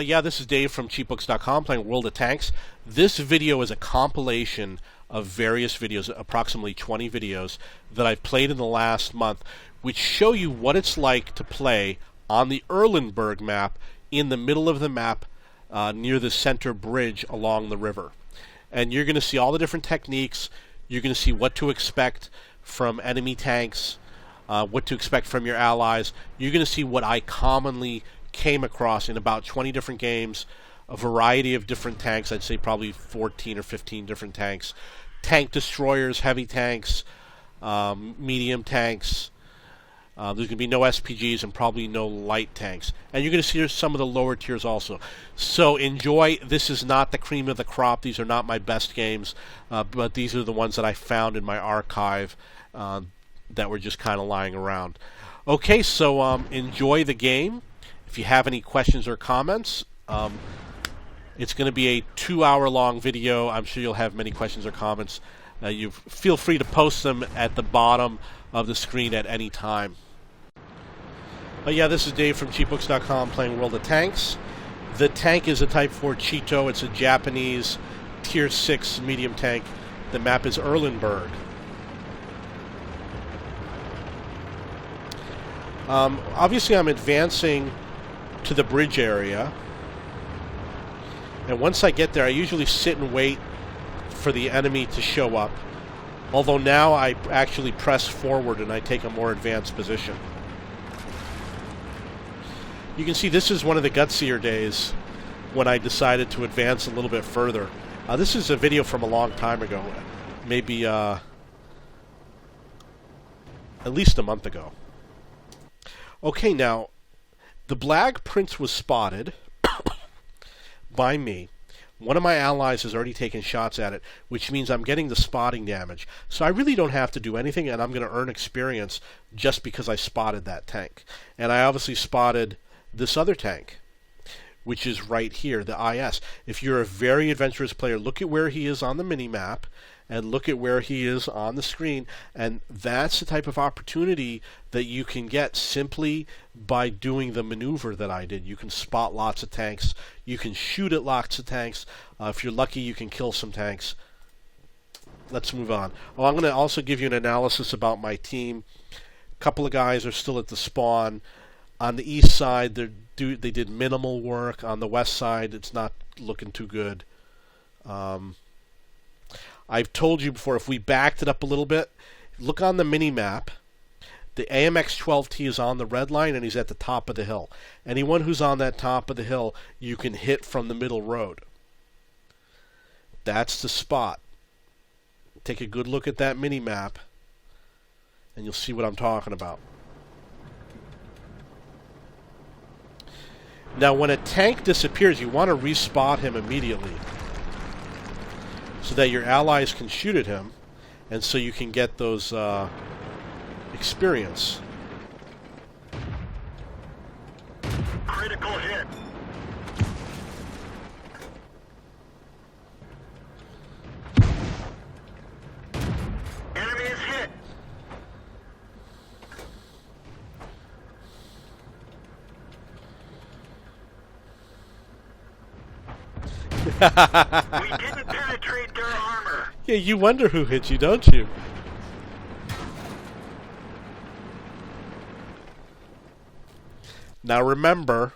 Yeah, this is Dave from cheapbooks.com playing World of Tanks. This video is a compilation of various videos, approximately 20 videos, that I've played in the last month, which show you what it's like to play on the Erlenberg map in the middle of the map near the center bridge along the river. And you're going to see all the different techniques. You're going to see what to expect from enemy tanks, what to expect from your allies. You're going to see what I commonly came across in about 20 different games, a variety of different tanks. I'd say probably 14 or 15 different tanks. Tank destroyers, heavy tanks, medium tanks. There's going to be no SPGs and probably no light tanks. And you're going to see some of the lower tiers also. So enjoy. This is not the cream of the crop. These are not my best games, but these are the ones that I found in my archive that were just kind of lying around. Okay, so enjoy the game. If you have any questions or comments, it's going to be a 2-hour-long video. I'm sure you'll have many questions or comments. You feel free to post them at the bottom of the screen at any time. Yeah, this is Dave from cheapbooks.com playing World of Tanks. The tank is a Type 4 Cheeto. It's a Japanese Tier 6 medium tank. The map is Erlenberg. Obviously, I'm advancing to the bridge area. And once I get there, I usually sit and wait for the enemy to show up. Although now I actually press forward and I take a more advanced position. You can see this is one of the gutsier days when I decided to advance a little bit further. This is a video from a long time ago. Maybe at least a month ago. Okay, now the Blag Prince was spotted by me. One of my allies has already taken shots at it, which means I'm getting the spotting damage. So I really don't have to do anything, and I'm going to earn experience just because I spotted that tank. And I obviously spotted this other tank, which is right here, the IS. If you're a very adventurous player, look at where he is on the mini-map, and look at where he is on the screen, and that's the type of opportunity that you can get simply by doing the maneuver that I did. You can spot lots of tanks, you can shoot at lots of tanks, if you're lucky you can kill some tanks. Let's move on. Oh, I'm going to also give you an analysis about my team. A couple of guys are still at the spawn. On the east side they did minimal work. On the west side it's not looking too good. I've told you before, if we backed it up a little bit, look on the mini-map. The AMX-12T is on the red line, and he's at the top of the hill. Anyone who's on that top of the hill, you can hit from the middle road. That's the spot. Take a good look at that mini-map, and you'll see what I'm talking about. Now, when a tank disappears, you want to respot him immediately, so that your allies can shoot at him, and so you can get those experience. Critical hit. Enemy is hit. We didn't penetrate their armor. Yeah, you wonder who hit you, don't you? Now remember,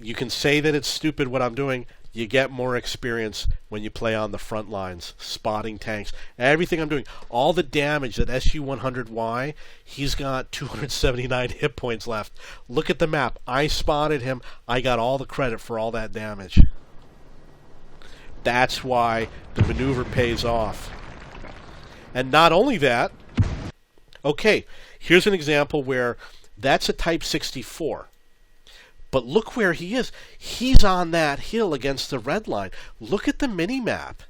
you can say that it's stupid what I'm doing. You get more experience when you play on the front lines, spotting tanks. Everything I'm doing, all the damage that SU-100Y, he's got 279 hit points left. Look at the map. I spotted him. I got all the credit for all that damage. That's why the maneuver pays off. And not only that, okay, here's an example where that's a Type 64. But look where he is. He's on that hill against the red line. Look at the mini-map.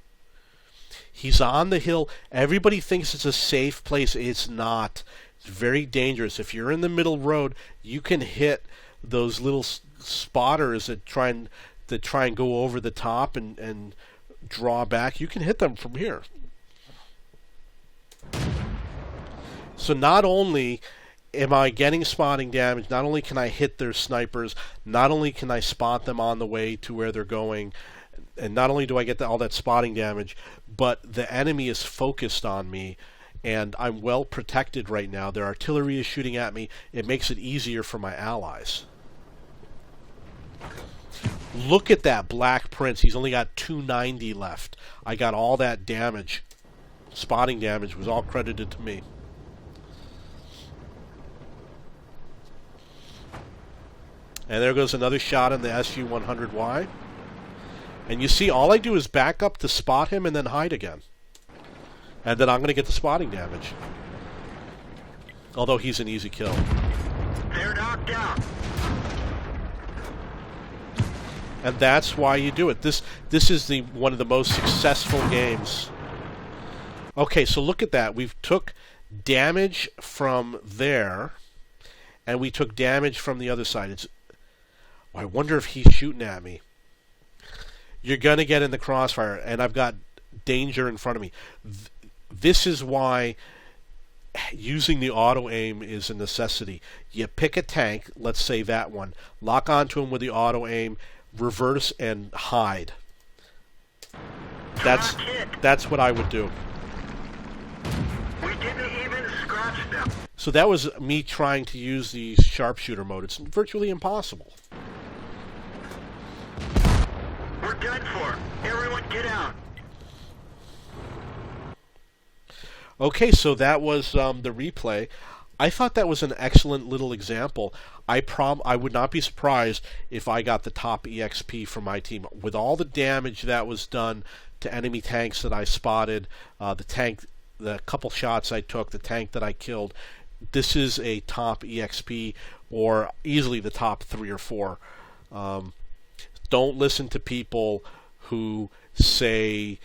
He's on the hill. Everybody thinks it's a safe place. It's not. It's very dangerous. If you're in the middle road, you can hit those little spotters that try and go over the top and draw back. You can hit them from here. So not only am I getting spotting damage? Not only can I hit their snipers, not only can I spot them on the way to where they're going, and not only do I get all that spotting damage, but the enemy is focused on me, and I'm well protected right now. Their artillery is shooting at me. It makes it easier for my allies. Look at that Black Prince. He's only got 290 left. I got all that damage. Spotting damage was all credited to me. And there goes another shot in the SU-100Y. And you see, all I do is back up to spot him and then hide again. And then I'm going to get the spotting damage. Although he's an easy kill. They're knocked out. And that's why you do it. This is one of the most successful games. Okay, so look at that. We've took damage from there, and we took damage from the other side. I wonder if he's shooting at me. You're going to get in the crossfire, and I've got danger in front of me. This is why using the auto-aim is a necessity. You pick a tank, let's say that one, lock onto him with the auto-aim, reverse, and hide. That's what I would do. We didn't even scratch them. So that was me trying to use the sharpshooter mode. It's virtually impossible. We're done for. Everyone get out. Okay, so that was the replay. I thought that was an excellent little example. I would not be surprised if I got the top EXP for my team. With all the damage that was done to enemy tanks that I spotted, the couple shots I took, the tank that I killed, this is a top EXP, or easily the top 3 or 4. Don't listen to people who say,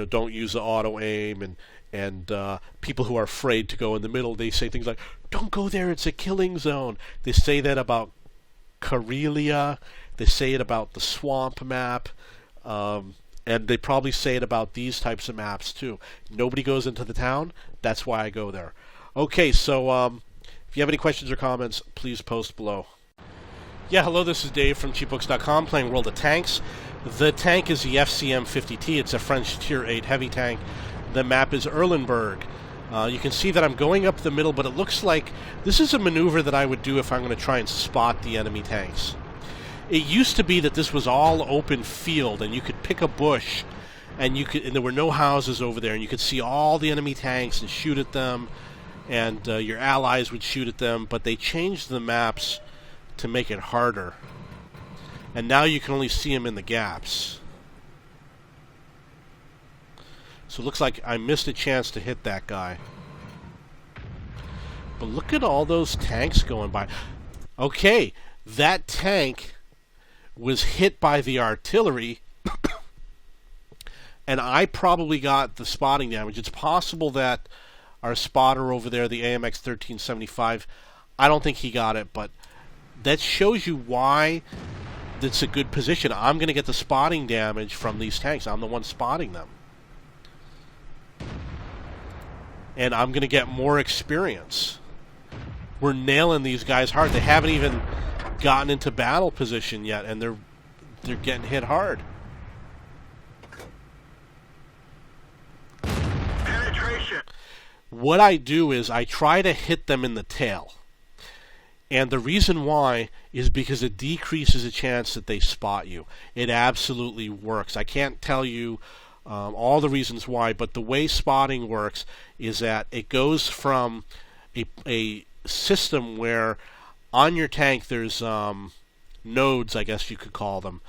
don't use the auto aim, and people who are afraid to go in the middle. They say things like, don't go there, it's a killing zone. They say that about Karelia. They say it about the swamp map. And they probably say it about these types of maps too. Nobody goes into the town. That's why I go there. Okay, so if you have any questions or comments, please post below. Yeah, hello, this is Dave from cheapbooks.com playing World of Tanks. The tank is the FCM-50T. It's a French Tier 8 heavy tank. The map is Erlenberg. You can see that I'm going up the middle, but it looks like this is a maneuver that I would do if I'm going to try and spot the enemy tanks. It used to be that this was all open field, and you could pick a bush, and there were no houses over there, and you could see all the enemy tanks and shoot at them, and your allies would shoot at them, but they changed the maps to make it harder. And now you can only see them in the gaps. So it looks like I missed a chance to hit that guy. But look at all those tanks going by. Okay, that tank was hit by the artillery, and I probably got the spotting damage. It's possible that our spotter over there, the AMX 1375, I don't think he got it, but that shows you why that's a good position. I'm going to get the spotting damage from these tanks. I'm the one spotting them. And I'm going to get more experience. We're nailing these guys hard. They haven't even gotten into battle position yet, and they're getting hit hard. Penetration. What I do is I try to hit them in the tail. And the reason why is because it decreases the chance that they spot you. It absolutely works. I can't tell you all the reasons why, but the way spotting works is that it goes from a system where on your tank there's nodes, I guess you could call them,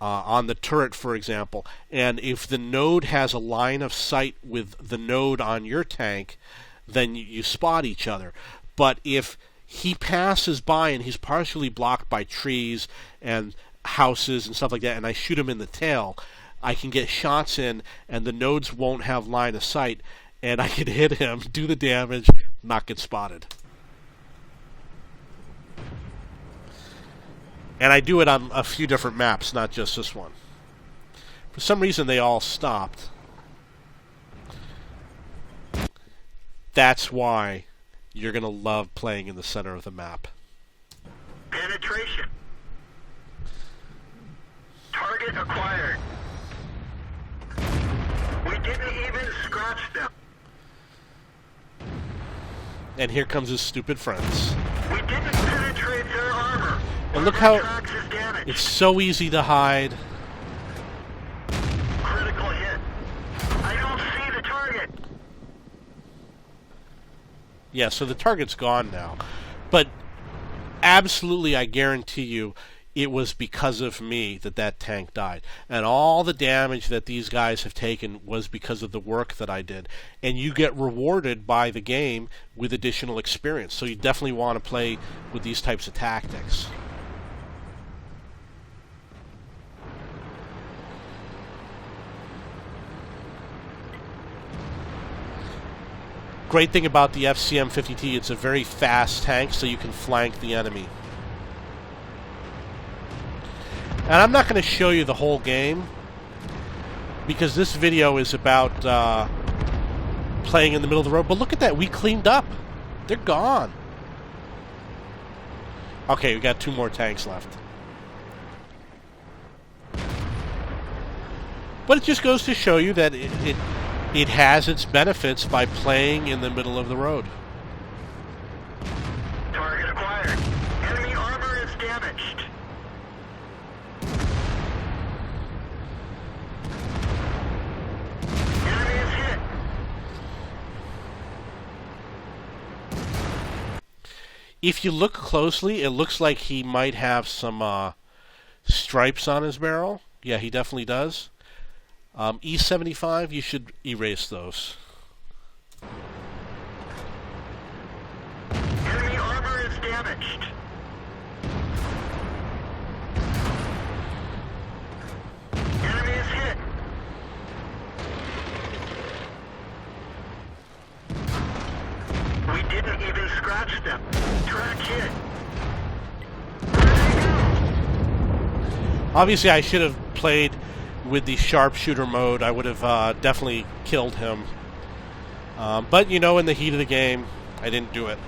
on the turret, for example. And if the node has a line of sight with the node on your tank, then you spot each other. But if he passes by and he's partially blocked by trees and houses and stuff like that, and I shoot him in the tail, I can get shots in, and the nodes won't have line of sight, and I can hit him, do the damage, not get spotted. And I do it on a few different maps, not just this one. For some reason, they all stopped. That's why you're going to love playing in the center of the map. Penetration. Target acquired. We didn't even scratch them. And here comes his stupid friends. We didn't penetrate their armor. And look how Tracks is damaged. it's so easy to hide. Critical hit. I don't see the target. Yeah, so the target's gone now. But absolutely, I guarantee you, it was because of me that that tank died. And all the damage that these guys have taken was because of the work that I did. And you get rewarded by the game with additional experience. So you definitely want to play with these types of tactics. Great thing about the FCM-50T, it's a very fast tank, so you can flank the enemy. And I'm not going to show you the whole game, because this video is about playing in the middle of the road. But look at that, we cleaned up. They're gone. Okay, we got 2 more tanks left. But it just goes to show you that it has its benefits by playing in the middle of the road. Target acquired. Enemy armor is damaged. Enemy is hit. If you look closely, it looks like he might have some stripes on his barrel. Yeah, he definitely does. E75, you should erase those. Enemy armor is damaged. Enemy is hit. We didn't even scratch them. Track hit. Where did they go? Obviously, I should have played with the sharpshooter mode. I would have definitely killed him. But, you know, in the heat of the game, I didn't do it.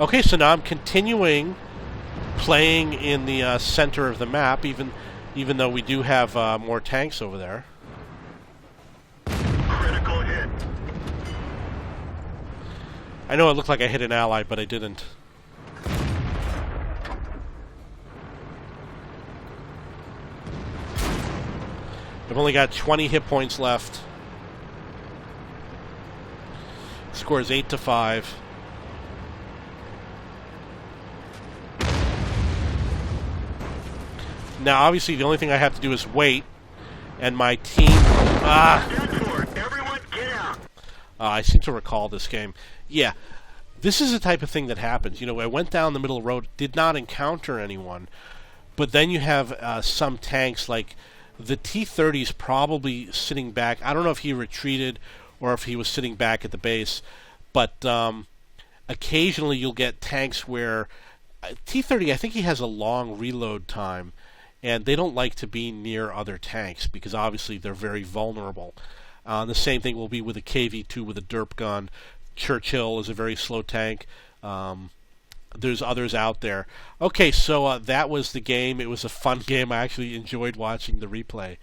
Okay, so now I'm continuing playing in the center of the map, even though we do have more tanks over there. Critical hit. I know it looked like I hit an ally, but I didn't. I've only got 20 hit points left. Score is 8-5. Now, obviously, the only thing I have to do is wait, and my team... Everyone get out. I seem to recall this game. Yeah, this is the type of thing that happens. You know, I went down the middle of the road, did not encounter anyone, but then you have some tanks like... The T-30's probably sitting back. I don't know if he retreated or if he was sitting back at the base, but occasionally you'll get tanks where T-30, I think he has a long reload time, and they don't like to be near other tanks because obviously they're very vulnerable. The same thing will be with a KV-2 with a derp gun. Churchill is a very slow tank. There's others out there. Okay, so that was the game. It was a fun game. I actually enjoyed watching the replay.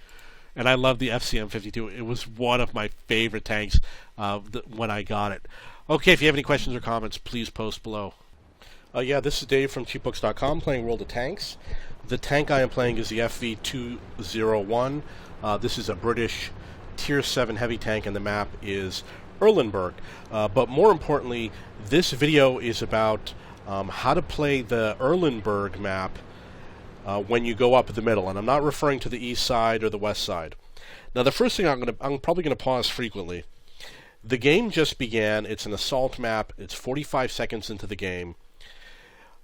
And I love the FCM-52. It was one of my favorite tanks when I got it. Okay, if you have any questions or comments, please post below. Yeah, this is Dave from cheapbooks.com playing World of Tanks. The tank I am playing is the FV201. This is a British Tier 7 heavy tank, and the map is Erlenberg. But more importantly, this video is about how to play the Erlenberg map when you go up the middle, and I'm not referring to the east side or the west side. Now, the first thing I'm probably going to pause frequently. The game just began. It's an assault map. It's 45 seconds into the game.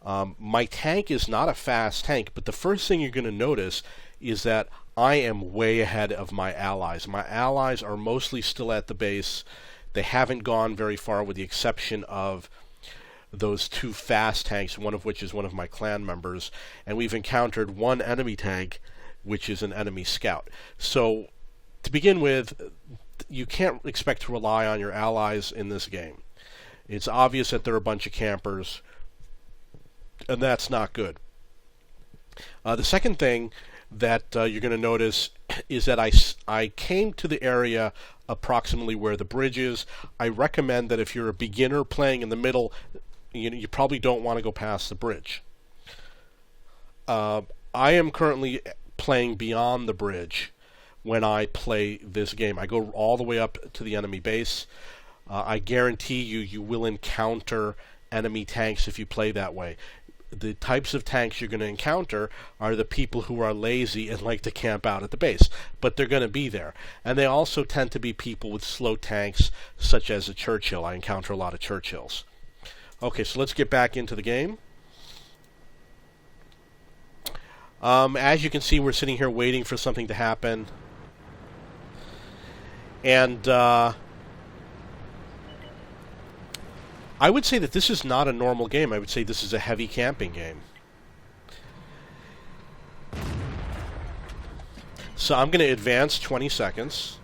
My tank is not a fast tank, but the first thing you're going to notice is that I am way ahead of my allies. My allies are mostly still at the base. They haven't gone very far, with the exception of those 2 fast tanks, one of which is one of my clan members, and we've encountered 1 enemy tank, which is an enemy scout. So, to begin with, you can't expect to rely on your allies in this game. It's obvious that they're a bunch of campers, and that's not good. The second thing that you're going to notice is that I came to the area approximately where the bridge is. I recommend that if you're a beginner playing in the middle, you probably don't want to go past the bridge. I am currently playing beyond the bridge when I play this game. I go all the way up to the enemy base. I guarantee you will encounter enemy tanks if you play that way. The types of tanks you're going to encounter are the people who are lazy and like to camp out at the base, but they're going to be there. And they also tend to be people with slow tanks, such as a Churchill. I encounter a lot of Churchills. Okay, so let's get back into the game. As you can see, we're sitting here waiting for something to happen. And I would say that this is not a normal game. I would say this is a heavy camping game. So I'm going to advance 20 seconds.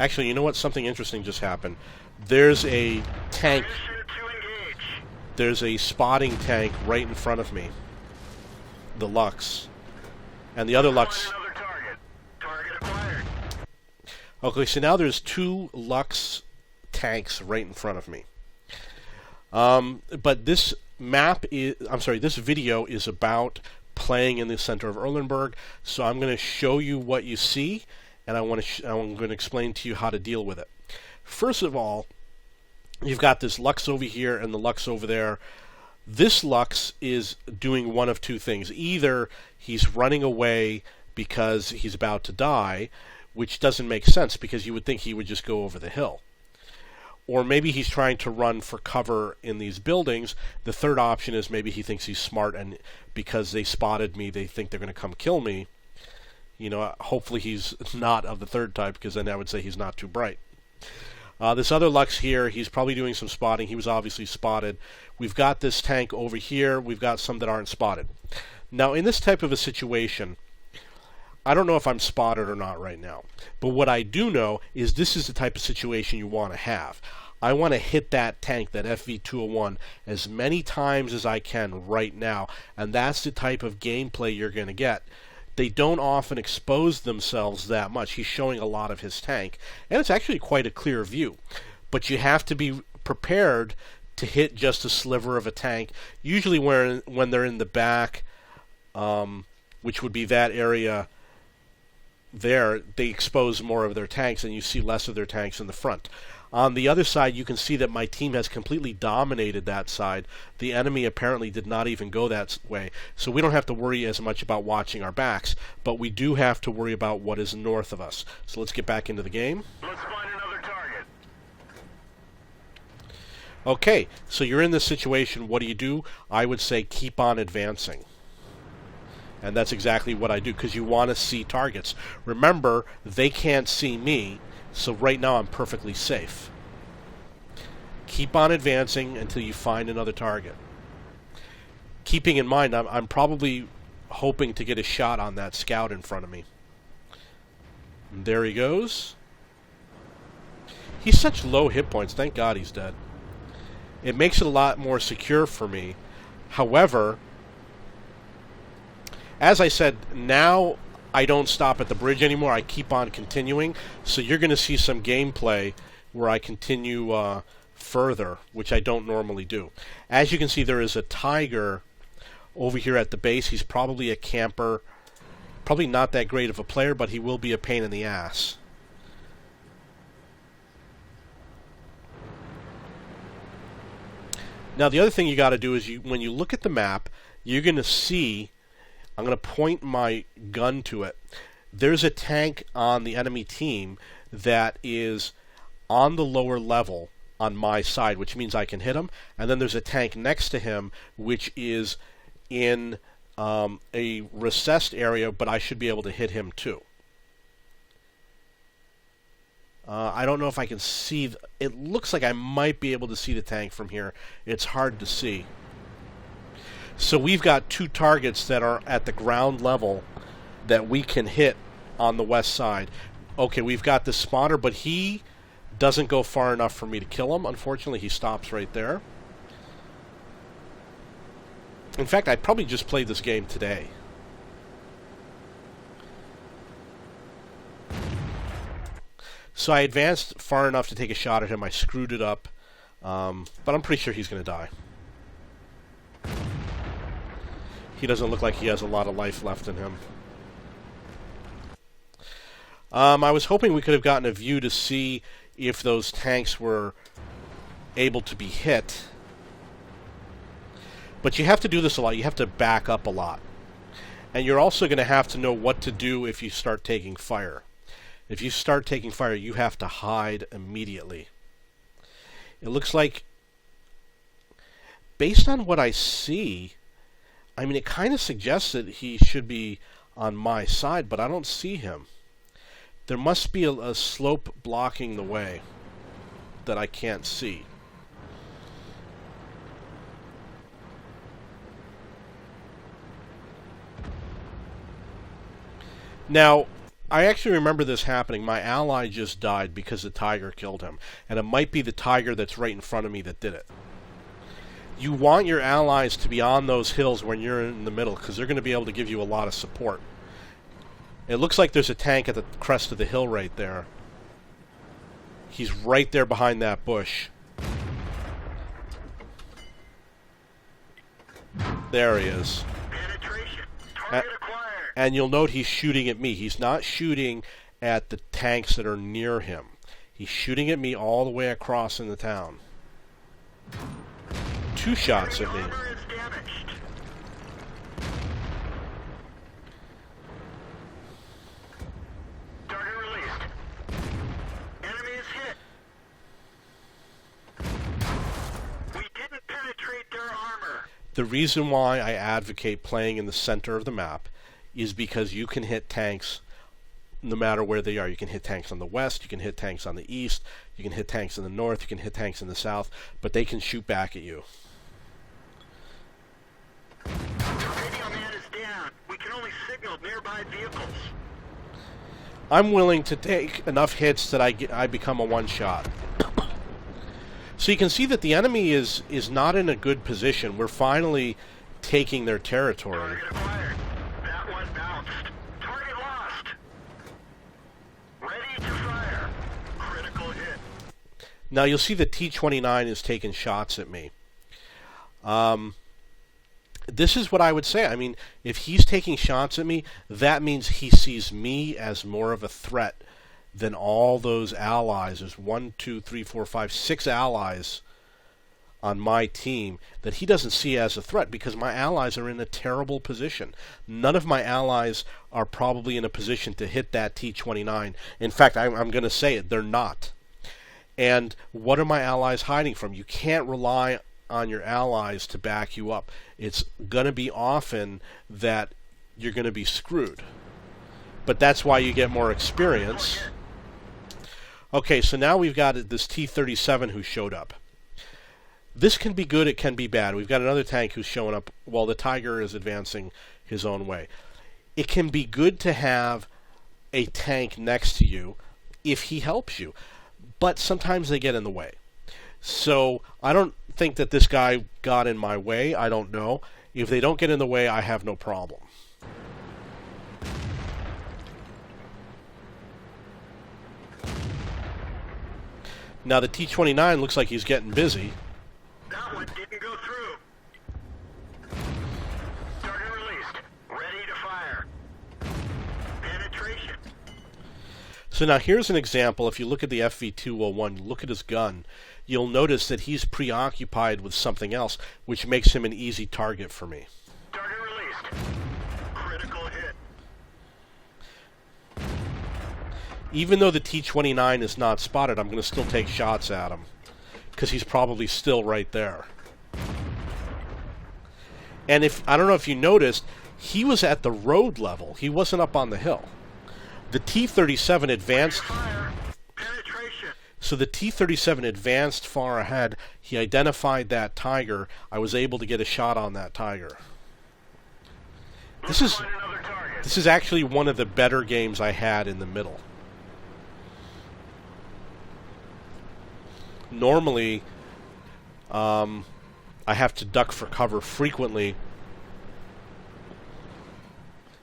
Actually, you know what? Something interesting just happened. There's a tank. There's a spotting tank right in front of me. The Lux. And the other Lux. Okay, so now there's 2 Lux tanks right in front of me. But this this video is about playing in the center of Erlenberg, so I'm going to show you what you see, and I'm going to explain to you how to deal with it. First of all, you've got this Lux over here and the Lux over there. This Lux is doing one of two things. Either he's running away because he's about to die, which doesn't make sense because you would think he would just go over the hill. Or maybe he's trying to run for cover in these buildings. The third option is maybe he thinks he's smart, and because they spotted me, they think they're going to come kill me. You know, hopefully he's not of the third type, because then I would say he's not too bright. This other Lux here, he's probably doing some spotting. He was obviously spotted. We've got this tank over here. We've got some that aren't spotted. Now, in this type of a situation, I don't know if I'm spotted or not right now. But what I do know is this is the type of situation you want to have. I want to hit that tank, that FV201, as many times as I can right now. And that's the type of gameplay you're going to get. They don't often expose themselves that much. He's showing a lot of his tank. And it's actually quite a clear view. But you have to be prepared to hit just a sliver of a tank. Usually when they're in the back, which would be that area there, they expose more of their tanks and you see less of their tanks in the front. On the other side, you can see that my team has completely dominated that side. The enemy apparently did not even go that way. So we don't have to worry as much about watching our backs, but we do have to worry about what is north of us. So let's get back into the game. Let's find another target. Okay, so you're in this situation. What do? I would say keep on advancing. And that's exactly what I do, because you want to see targets. Remember, they can't see me, so right now I'm perfectly safe. Keep on advancing until you find another target. Keeping in mind, I'm probably hoping to get a shot on that scout in front of me. And there he goes. He's such low hit points. Thank God he's dead. It makes it a lot more secure for me. However, as I said, now I don't stop at the bridge anymore. I keep on continuing. So you're going to see some gameplay where I continue further, which I don't normally do. As you can see, there is a tiger over here at the base. He's probably a camper. Probably not that great of a player, but he will be a pain in the ass. Now, the other thing you got to do is when you look at the map, you're going to see, I'm going to point my gun to it. There's a tank on the enemy team that is on the lower level on my side, which means I can hit him. And then there's a tank next to him, which is in a recessed area, but I should be able to hit him too. I don't know if I can see. It looks like I might be able to see the tank from here. It's hard to see. So we've got two targets that are at the ground level that we can hit on the west side. Okay, we've got the spotter, but he doesn't go far enough for me to kill him. Unfortunately, he stops right there. In fact, I probably just played this game today. So I advanced far enough to take a shot at him. I screwed it up, but I'm pretty sure he's going to die. He doesn't look like he has a lot of life left in him. I was hoping we could have gotten a view to see if those tanks were able to be hit. But you have to do this a lot. You have to back up a lot. And you're also going to have to know what to do if you start taking fire. If you start taking fire, you have to hide immediately. It looks like, based on what I see, I mean, it kind of suggests that he should be on my side, but I don't see him. There must be a slope blocking the way that I can't see. Now, I actually remember this happening. My ally just died because the tiger killed him. And it might be the tiger that's right in front of me that did it. You want your allies to be on those hills when you're in the middle, because they're going to be able to give you a lot of support. It looks like there's a tank at the crest of the hill right there. He's right there behind that bush. There he is. And you'll note he's shooting at me. He's not shooting at the tanks that are near him. He's shooting at me all the way across in the town. 2 shots at me. Target released. Enemy is hit. We didn't penetrate their armor. The reason why I advocate playing in the center of the map is because you can hit tanks no matter where they are. You can hit tanks on the west, you can hit tanks on the east, you can hit tanks in the north, you can hit tanks in the south, but they can shoot back at you. Radio man is down. We can only signal nearby vehicles. I'm willing to take enough hits that I become a one-shot. So you can see that the enemy is not in a good position. We're finally taking their territory. Target acquired. That one bounced. Target lost. Ready to fire. Critical hit. Now you'll see that T-29 is taking shots at me. This is what I would say. I mean, if he's taking shots at me, that means he sees me as more of a threat than all those allies. There's 1, 2, 3, 4, 5, 6 allies on my team that he doesn't see as a threat, because my allies are in a terrible position. None of my allies are probably in a position to hit that T-29. In fact, I'm going to say it, they're not. And what are my allies hiding from? You can't rely on your allies to back you up. It's going to be often that you're going to be screwed. But that's why you get more experience. Okay, so now we've got this T-37 who showed up. This can be good, it can be bad. We've got another tank who's showing up while the Tiger is advancing his own way. It can be good to have a tank next to you if he helps you, but sometimes they get in the way. So I don't think that this guy got in my way. I don't know. If they don't get in the way, I have no problem. Now the T-29 looks like he's getting busy. That one didn't go through. Target released. Ready to fire. Penetration. So now here's an example. If you look at the FV201, look at his gun, you'll notice that he's preoccupied with something else, which makes him an easy target for me. Target released. Critical hit. Even though the T-29 is not spotted, I'm going to still take shots at him, because he's probably still right there. And if I don't know if you noticed, he was at the road level. He wasn't up on the hill. The T-37 advanced. So the T-37 advanced far ahead. He identified that Tiger. I was able to get a shot on that Tiger. This is actually one of the better games I had in the middle. Normally, I have to duck for cover frequently,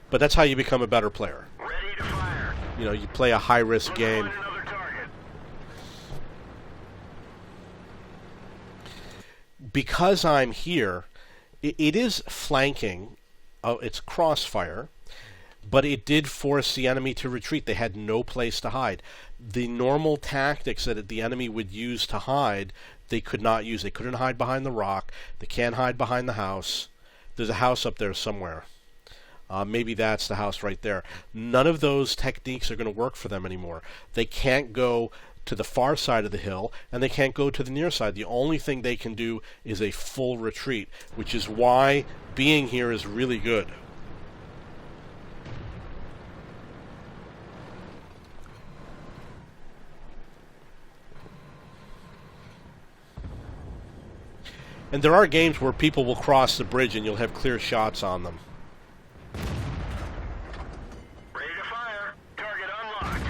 but that's how you become a better player. Ready to fire. You know, you play a high-risk We're game. deploying another target. Because I'm here, it is flanking. It's crossfire, but it did force the enemy to retreat. They had no place to hide. The normal tactics that the enemy would use to hide, they could not use. They couldn't hide behind the rock. They can't hide behind the house. There's a house up there somewhere. Maybe that's the house right there. None of those techniques are going to work for them anymore. They can't go to the far side of the hill, and they can't go to the near side. The only thing they can do is a full retreat, which is why being here is really good. And there are games where people will cross the bridge and you'll have clear shots on them. Ready to fire. Target unlocked.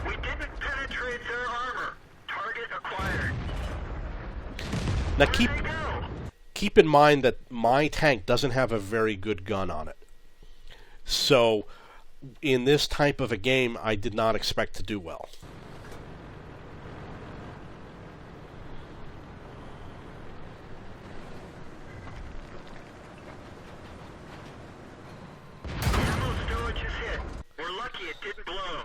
We didn't penetrate their armor. Target acquired. Now Where'd they go? keep in mind that my tank doesn't have a very good gun on it. So in this type of a game, I did not expect to do well. Ammo storage is hit. We're lucky it didn't blow.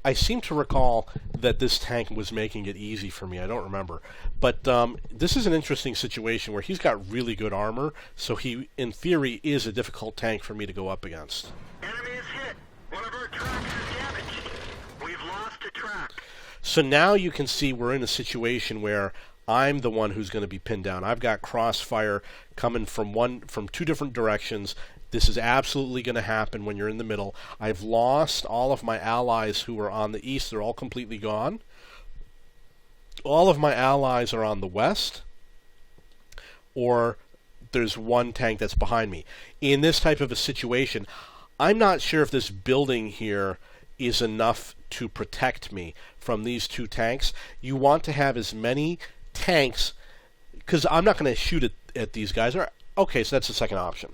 I seem to recall that this tank was making it easy for me. I don't remember. But this is an interesting situation where he's got really good armor, so he, in theory, is a difficult tank for me to go up against. Enemy is hit. One of our tracks is damaged. We've lost a track. So now you can see we're in a situation where I'm the one who's going to be pinned down. I've got crossfire coming from two different directions. This is absolutely going to happen when you're in the middle. I've lost all of my allies who are on the east. They're all completely gone. All of my allies are on the west, or there's one tank that's behind me. In this type of a situation, I'm not sure if this building here is enough to protect me from these two tanks. You want to have as many tanks, because I'm not going to shoot at these guys. Okay, so that's the second option.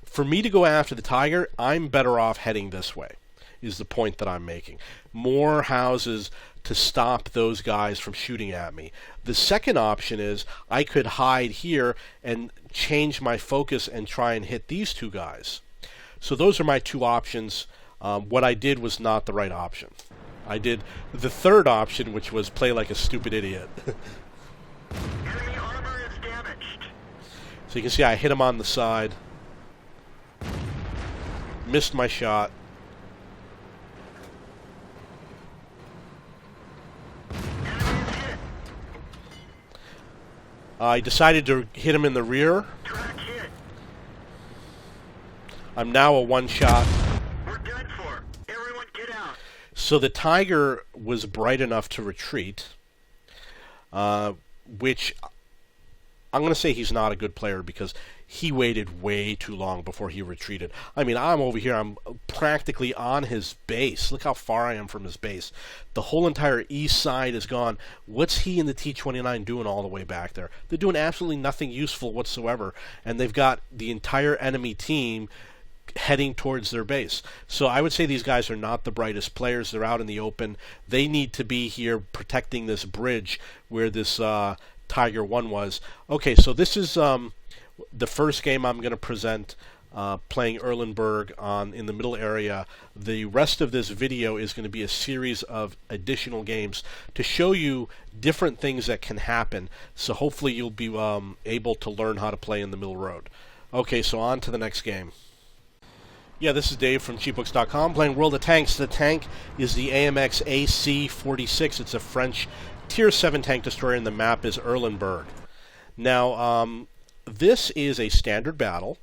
For me to go after the Tiger, I'm better off heading this way, is the point that I'm making. More houses to stop those guys from shooting at me. The second option is I could hide here and change my focus and try and hit these two guys. So those are my two options. What I did was not the right option. I did the third option, which was play like a stupid idiot. Enemy armor is damaged. So you can see I hit him on the side. Missed my shot. Enemy is hit. I decided to hit him in the rear. Track hit. I'm now a one-shot. We're done for. Everyone get out. So the Tiger was bright enough to retreat, which I'm going to say he's not a good player because he waited way too long before he retreated. I mean, I'm over here. I'm practically on his base. Look how far I am from his base. The whole entire east side is gone. What's he and the T-29 doing all the way back there? They're doing absolutely nothing useful whatsoever, and they've got the entire enemy team heading towards their base. So I would say these guys are not the brightest players. They're out in the open. They need to be here protecting this bridge where this Tiger 1 was. Okay, so this is the first game I'm going to present, playing Erlenberg in the middle area. The rest of this video is going to be a series of additional games to show you different things that can happen. So hopefully you'll be able to learn how to play in the middle road. Okay, so on to the next game. Yeah, this is Dave from cheapbooks.com playing World of Tanks. The tank is the AMX AC-46. It's a French Tier 7 tank destroyer, and the map is Erlenberg. Now, this is a standard battle,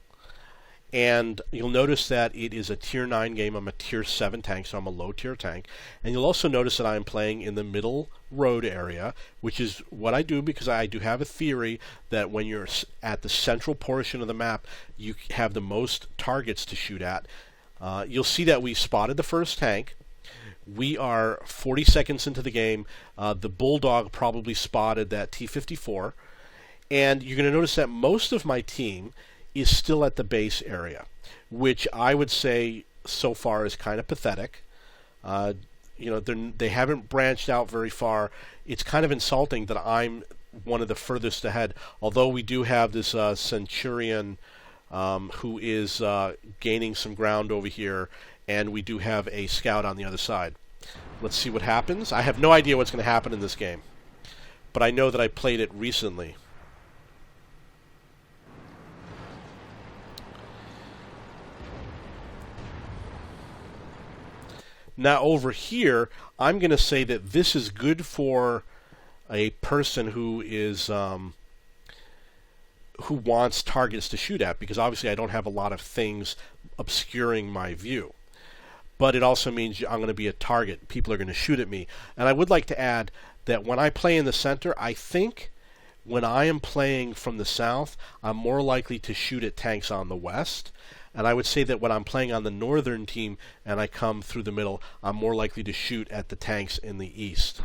and you'll notice that it is a Tier 9 game. I'm a Tier 7 tank, so I'm a low-tier tank. And you'll also notice that I'm playing in the middle road area, which is what I do because I do have a theory that when you're at the central portion of the map, you have the most targets to shoot at. You'll see that we spotted the first tank. We are 40 seconds into the game. The Bulldog probably spotted that T-54. And you're going to notice that most of my team is still at the base area, which I would say so far is kind of pathetic. They haven't branched out very far. It's kind of insulting that I'm one of the furthest ahead, although we do have this Centurion who is gaining some ground over here, and we do have a scout on the other side. Let's see what happens. I have no idea what's going to happen in this game, but I know that I played it recently. Now over here, I'm going to say that this is good for a person who is who wants targets to shoot at, because obviously I don't have a lot of things obscuring my view. But it also means I'm going to be a target. People are going to shoot at me. And I would like to add that when I play in the center, I think when I am playing from the south, I'm more likely to shoot at tanks on the west. And I would say that when I'm playing on the northern team and I come through the middle, I'm more likely to shoot at the tanks in the east.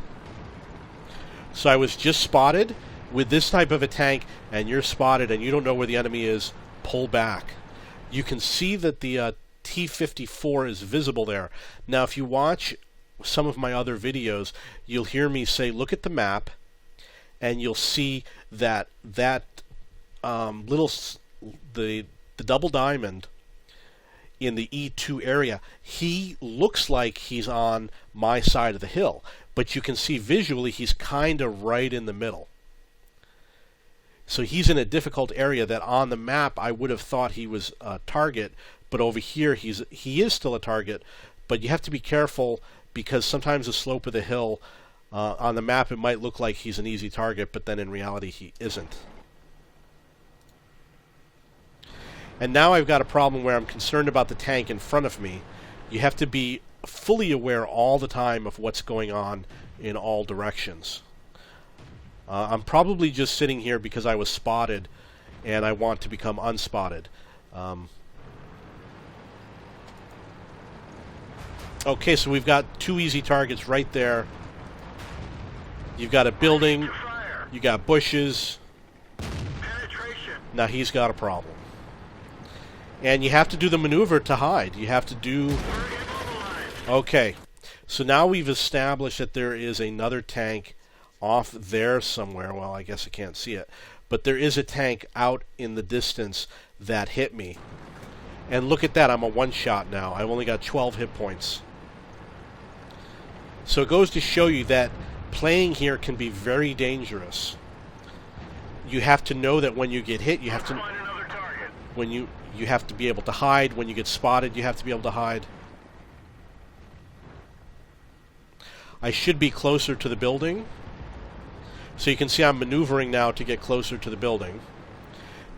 So I was just spotted with this type of a tank, and you're spotted and you don't know where the enemy is, pull back. You can see that the T-54 is visible there. Now if you watch some of my other videos, you'll hear me say look at the map, and you'll see that the double diamond in the E2 area, he looks like he's on my side of the hill, but you can see visually he's kind of right in the middle. So he's in a difficult area that on the map I would have thought he was a target, but over here he is still a target. But you have to be careful, because sometimes the slope of the hill on the map, it might look like he's an easy target, but then in reality he isn't. And now I've got a problem where I'm concerned about the tank in front of me. You have to be fully aware all the time of what's going on in all directions. I'm probably just sitting here because I was spotted and I want to become unspotted. Okay, so we've got two easy targets right there. You've got a building, you got bushes. Now he's got a problem. And you have to do the maneuver to hide. You have to do... Okay, so now we've established that there is another tank off there somewhere. Well, I guess I can't see it. But there is a tank out in the distance that hit me. And look at that, I'm a one-shot now. I've only got 12 hit points. So it goes to show you that playing here can be very dangerous. You have to know that when you get hit, you have to... When you have to be able to hide. When you get spotted, you have to be able to hide. I should be closer to the building. So you can see I'm maneuvering now to get closer to the building.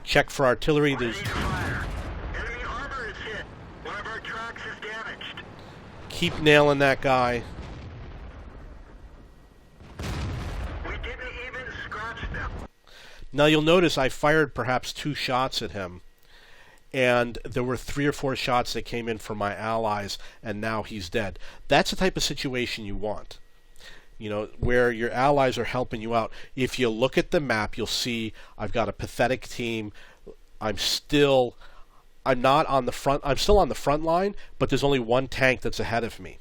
Check for artillery. There's... Enemy armor is hit. One of our tracks is damaged. Keep nailing that guy. We didn't even scratch them. Now you'll notice I fired perhaps 2 shots at him. And there were 3 or 4 shots that came in from my allies, and now he's dead. That's the type of situation you want. You know, where your allies are helping you out. If you look at the map, you'll see I've got a pathetic team. I'm still on the front line, but there's only one tank that's ahead of me.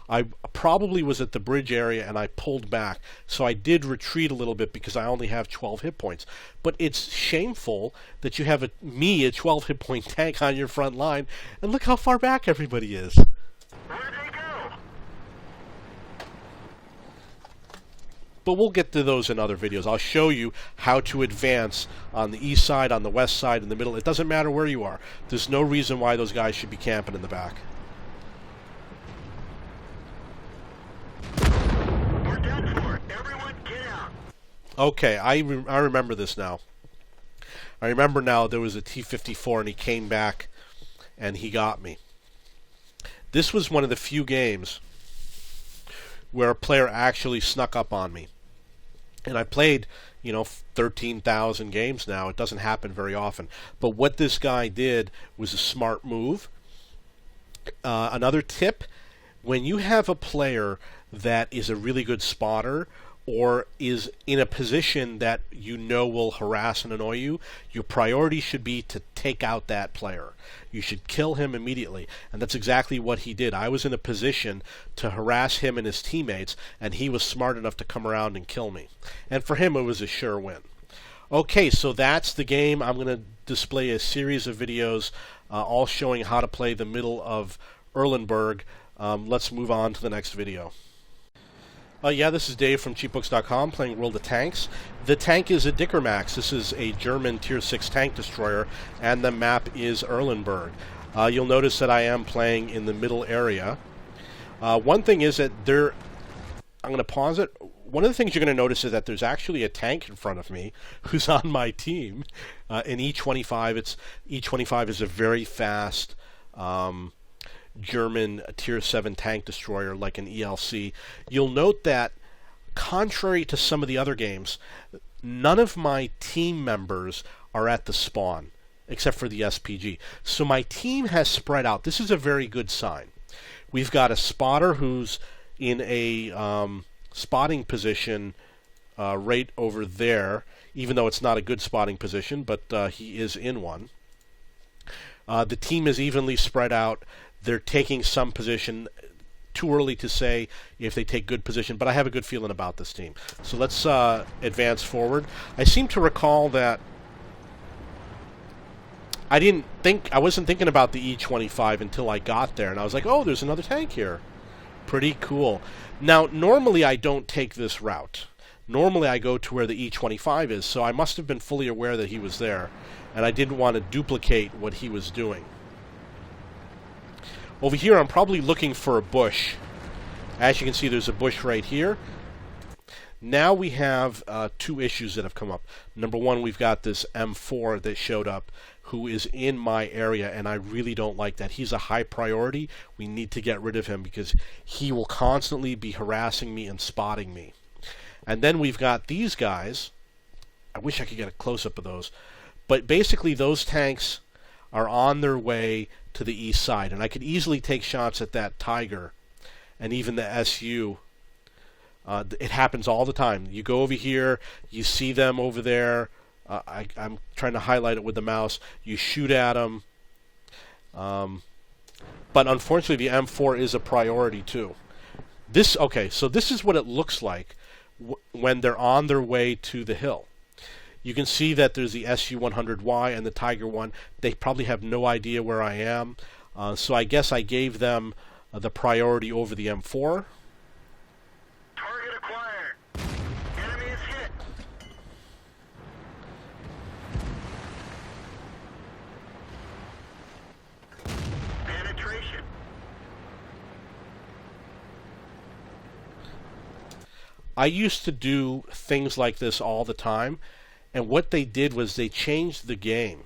I probably was at the bridge area and I pulled back, so I did retreat a little bit because I only have 12 hit points. But it's shameful that you have a 12 hit point tank on your front line, and look how far back everybody is. Where'd they go? But we'll get to those in other videos. I'll show you how to advance on the east side, on the west side, in the middle. It doesn't matter where you are. There's no reason why those guys should be camping in the back. We're done for. Everyone get out. Okay, I remember this now. I remember now there was a T-54 and he came back and he got me. This was one of the few games where a player actually snuck up on me. And I played, 13,000 games now. It doesn't happen very often. But what this guy did was a smart move. Another tip, When you have a player that is a really good spotter or is in a position that you know will harass and annoy you, your priority should be to take out that player. You should kill him immediately, and that's exactly what he did. I was in a position to harass him and his teammates, and he was smart enough to come around and kill me. And for him, it was a sure win. Okay, so that's the game. I'm going to display a series of videos all showing how to play the middle of Erlenberg. Let's move on to the next video. Yeah, this is Dave from cheapbooks.com playing World of Tanks. The tank is a Dickermax. This is a German Tier 6 tank destroyer, and the map is Erlenberg. You'll notice that I am playing in the middle area. One thing is that I'm going to pause it. One of the things you're going to notice is that there's actually a tank in front of me who's on my team. An E25. E25 is a very fast German Tier 7 tank destroyer like an ELC. You'll note that, contrary to some of the other games, none of my team members are at the spawn, except for the SPG. So my team has spread out. This is a very good sign. We've got a spotter who's in a spotting position right over there, even though it's not a good spotting position, but he is in one. The team is evenly spread out. They're taking some position. Too early to say if they take good position, but I have a good feeling about this team. So let's advance forward. I seem to recall that I wasn't thinking about the E25 until I got there, and I was like, oh, there's another tank here. Pretty cool. Now, normally I don't take this route. Normally I go to where the E25 is, so I must have been fully aware that he was there, and I didn't want to duplicate what he was doing. Over here, I'm probably looking for a bush. As you can see, there's a bush right here. Now we have two issues that have come up. Number one, we've got this M4 that showed up who is in my area, and I really don't like that. He's a high priority. We need to get rid of him because he will constantly be harassing me and spotting me. And then we've got these guys. I wish I could get a close-up of those. But basically, those tanks are on their way to the east side, and I could easily take shots at that Tiger and even the SU. It happens all the time. You go over here, you see them over there. I'm trying to highlight it with the mouse. You shoot at them. But unfortunately, the M4 is a priority too. So this is what it looks like when they're on their way to the hill. You can see that there's the SU-100Y and the Tiger 1. They probably have no idea where I am. So I guess I gave them the priority over the M4. Target acquired. Enemy is hit. Penetration. I used to do things like this all the time. And what they did was they changed the game.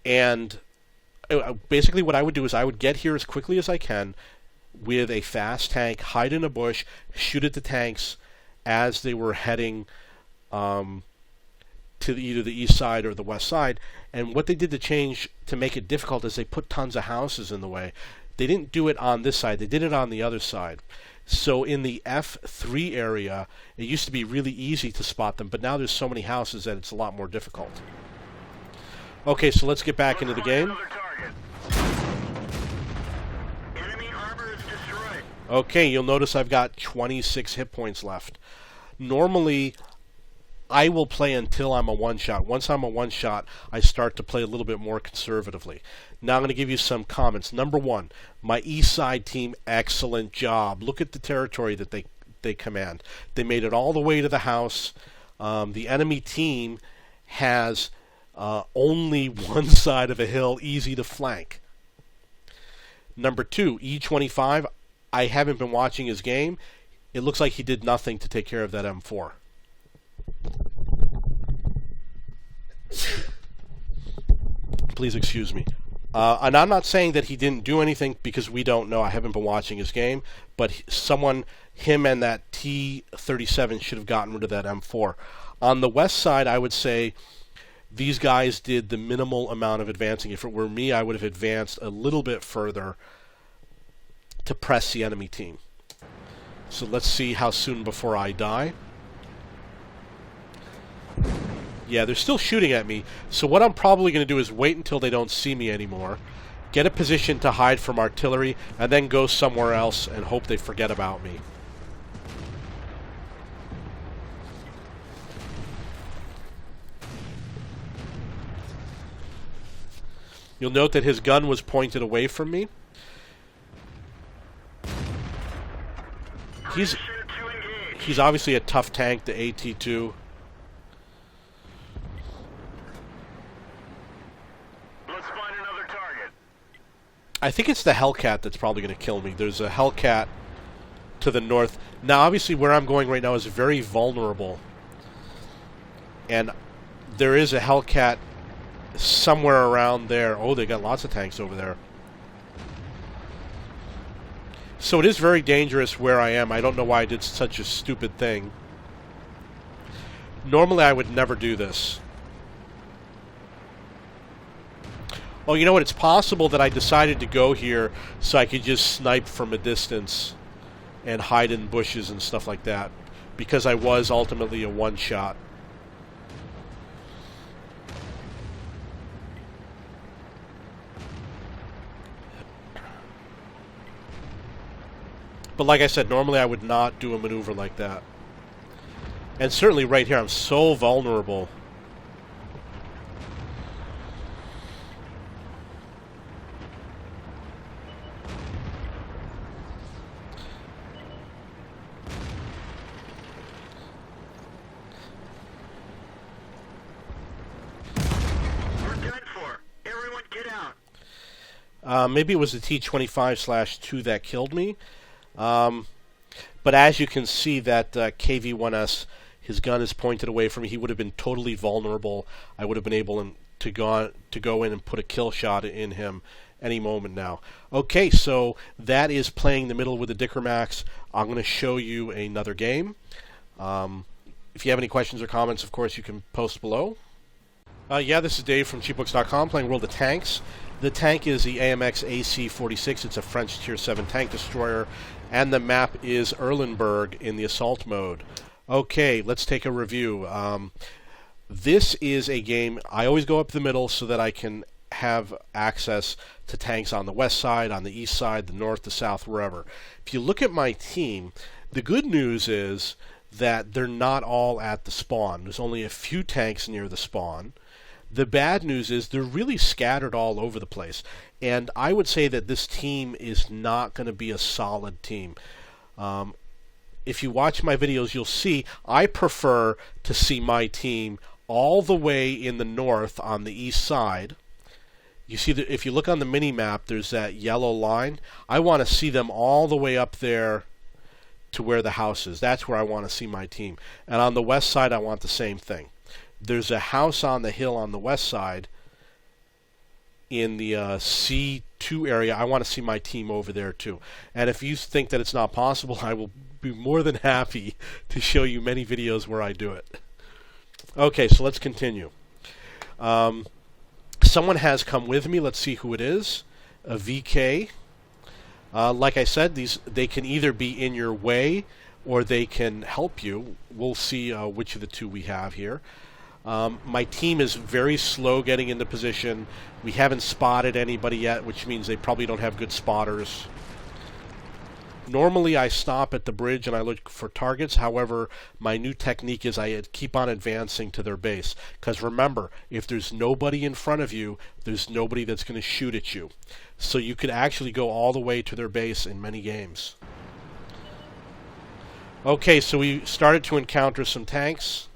And basically what I would do is I would get here as quickly as I can with a fast tank, hide in a bush, shoot at the tanks as they were heading to either the east side or the west side. And what they did to make it difficult is they put tons of houses in the way. They didn't do it on this side. They did it on the other side. So in the F3 area, it used to be really easy to spot them, but now there's so many houses that it's a lot more difficult. Okay, so let's get back into the game. Enemy armor is destroyed. Okay, you'll notice I've got 26 hit points left. Normally, I will play until I'm a one-shot. Once I'm a one-shot, I start to play a little bit more conservatively. Now I'm going to give you some comments. Number one, my east side team, excellent job. Look at the territory that they command. They made it all the way to the house. The enemy team has only one side of a hill, easy to flank. Number two, E25, I haven't been watching his game. It looks like he did nothing to take care of that M4. Please excuse me. And I'm not saying that he didn't do anything because we don't know. I haven't been watching his game. But him and that T-37 should have gotten rid of that M4. On the west side, I would say these guys did the minimal amount of advancing. If it were me, I would have advanced a little bit further to press the enemy team. So let's see how soon before I die. Yeah, they're still shooting at me, so what I'm probably going to do is wait until they don't see me anymore, get a position to hide from artillery, and then go somewhere else and hope they forget about me. You'll note that his gun was pointed away from me. He's obviously a tough tank, the AT-2. Let's find another target. I think it's the Hellcat that's probably going to kill me. There's a Hellcat to the north. Now, obviously, where I'm going right now is very vulnerable. And there is a Hellcat somewhere around there. Oh, they got lots of tanks over there. So it is very dangerous where I am. I don't know why I did such a stupid thing. Normally, I would never do this. Oh, you know what? It's possible that I decided to go here so I could just snipe from a distance and hide in bushes and stuff like that, because I was ultimately a one-shot. But like I said, normally I would not do a maneuver like that. And certainly right here, I'm so vulnerable. We're done for. Everyone get out. Maybe it was the T-25/2 that killed me. But as you can see, that KV-1S, his gun is pointed away from me. He would have been totally vulnerable. I would have been able to go in and put a kill shot in him any moment now. Okay, so that is playing the middle with the Dicker Max. I'm going to show you another game. If you have any questions or comments, of course, you can post below. Yeah, this is Dave from cheapbooks.com playing World of Tanks. The tank is the AMX AC-46. It's a French Tier 7 tank destroyer, and the map is Erlenberg in the assault mode. Okay, let's take a review. This is a game, I always go up the middle so that I can have access to tanks on the west side, on the east side, the north, the south, wherever. If you look at my team, the good news is that they're not all at the spawn. There's only a few tanks near the spawn. The bad news is they're really scattered all over the place. And I would say that this team is not going to be a solid team. If you watch my videos, you'll see I prefer to see my team all the way in the north on the east side. You see that if you look on the mini-map, there's that yellow line. I want to see them all the way up there to where the house is. That's where I want to see my team. And on the west side, I want the same thing. There's a house on the hill on the west side in the C2 area. I want to see my team over there too. And if you think that it's not possible, I will be more than happy to show you many videos where I do it. Okay, so let's continue. Someone has come with me. Let's see who it is. A VK. Like I said, they can either be in your way or they can help you. We'll see which of the two we have here. My team is very slow getting into position. We haven't spotted anybody yet, which means they probably don't have good spotters. Normally I stop at the bridge and I look for targets. However, my new technique is I keep on advancing to their base. Because remember, if there's nobody in front of you, there's nobody that's going to shoot at you. So you could actually go all the way to their base in many games. Okay, so we started to encounter some tanks.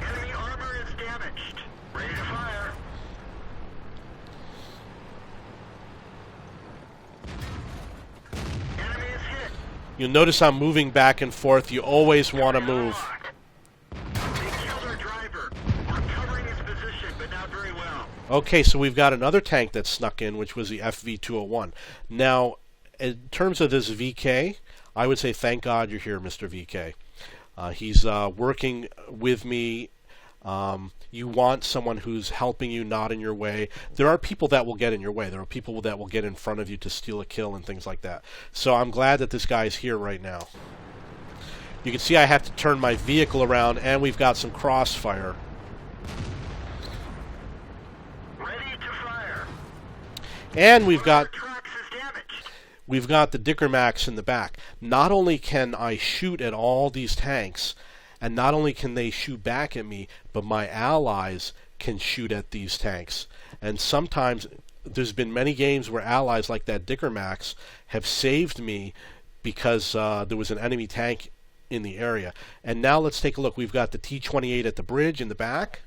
Enemy armor is damaged. Ready to fire. Enemy is hit. You'll notice I'm moving back and forth. You always want to move. They killed our driver. We're covering his position, but not very well. Okay, so we've got another tank that snuck in, which was the FV-201. Now, in terms of this VK, I would say thank God you're here, Mr. VK. He's working with me You want someone who's helping you, not in your way. There are people that will get in your way. There are people that will get in front of you to steal a kill and things like that. So I'm glad that this guy's here right now. You can see I have to turn my vehicle around, and we've got some crossfire. Ready to fire. And we've got Trucks is damaged. the Dickermax in the back. Not only can I shoot at all these tanks, and not only can they shoot back at me, but my allies can shoot at these tanks. And sometimes there's been many games where allies like that Dickermax have saved me because there was an enemy tank in the area. And now let's take a look. We've got the T-28 at the bridge in the back,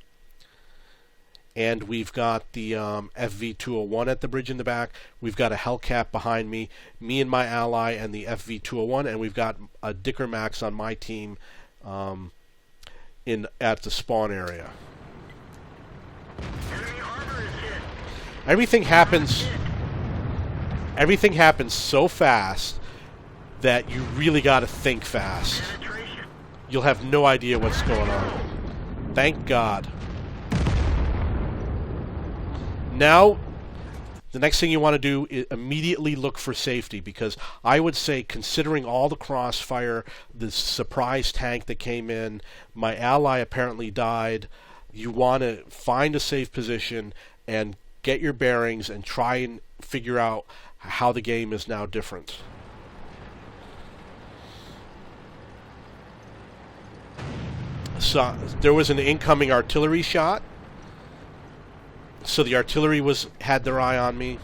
and we've got the FV-201 at the bridge in the back. We've got a Hellcat behind me and my ally, and the FV-201, and we've got a Dickermax on my team at the spawn area. Enemy armor is hit. Everything happens so fast that you really got to think fast. Penetration. You'll have no idea what's going on. Thank God. Now, the next thing you want to do is immediately look for safety, because I would say, considering all the crossfire, the surprise tank that came in, my ally apparently died, you want to find a safe position and get your bearings and try and figure out how the game is now different. So there was an incoming artillery shot. So the artillery had their eye on me.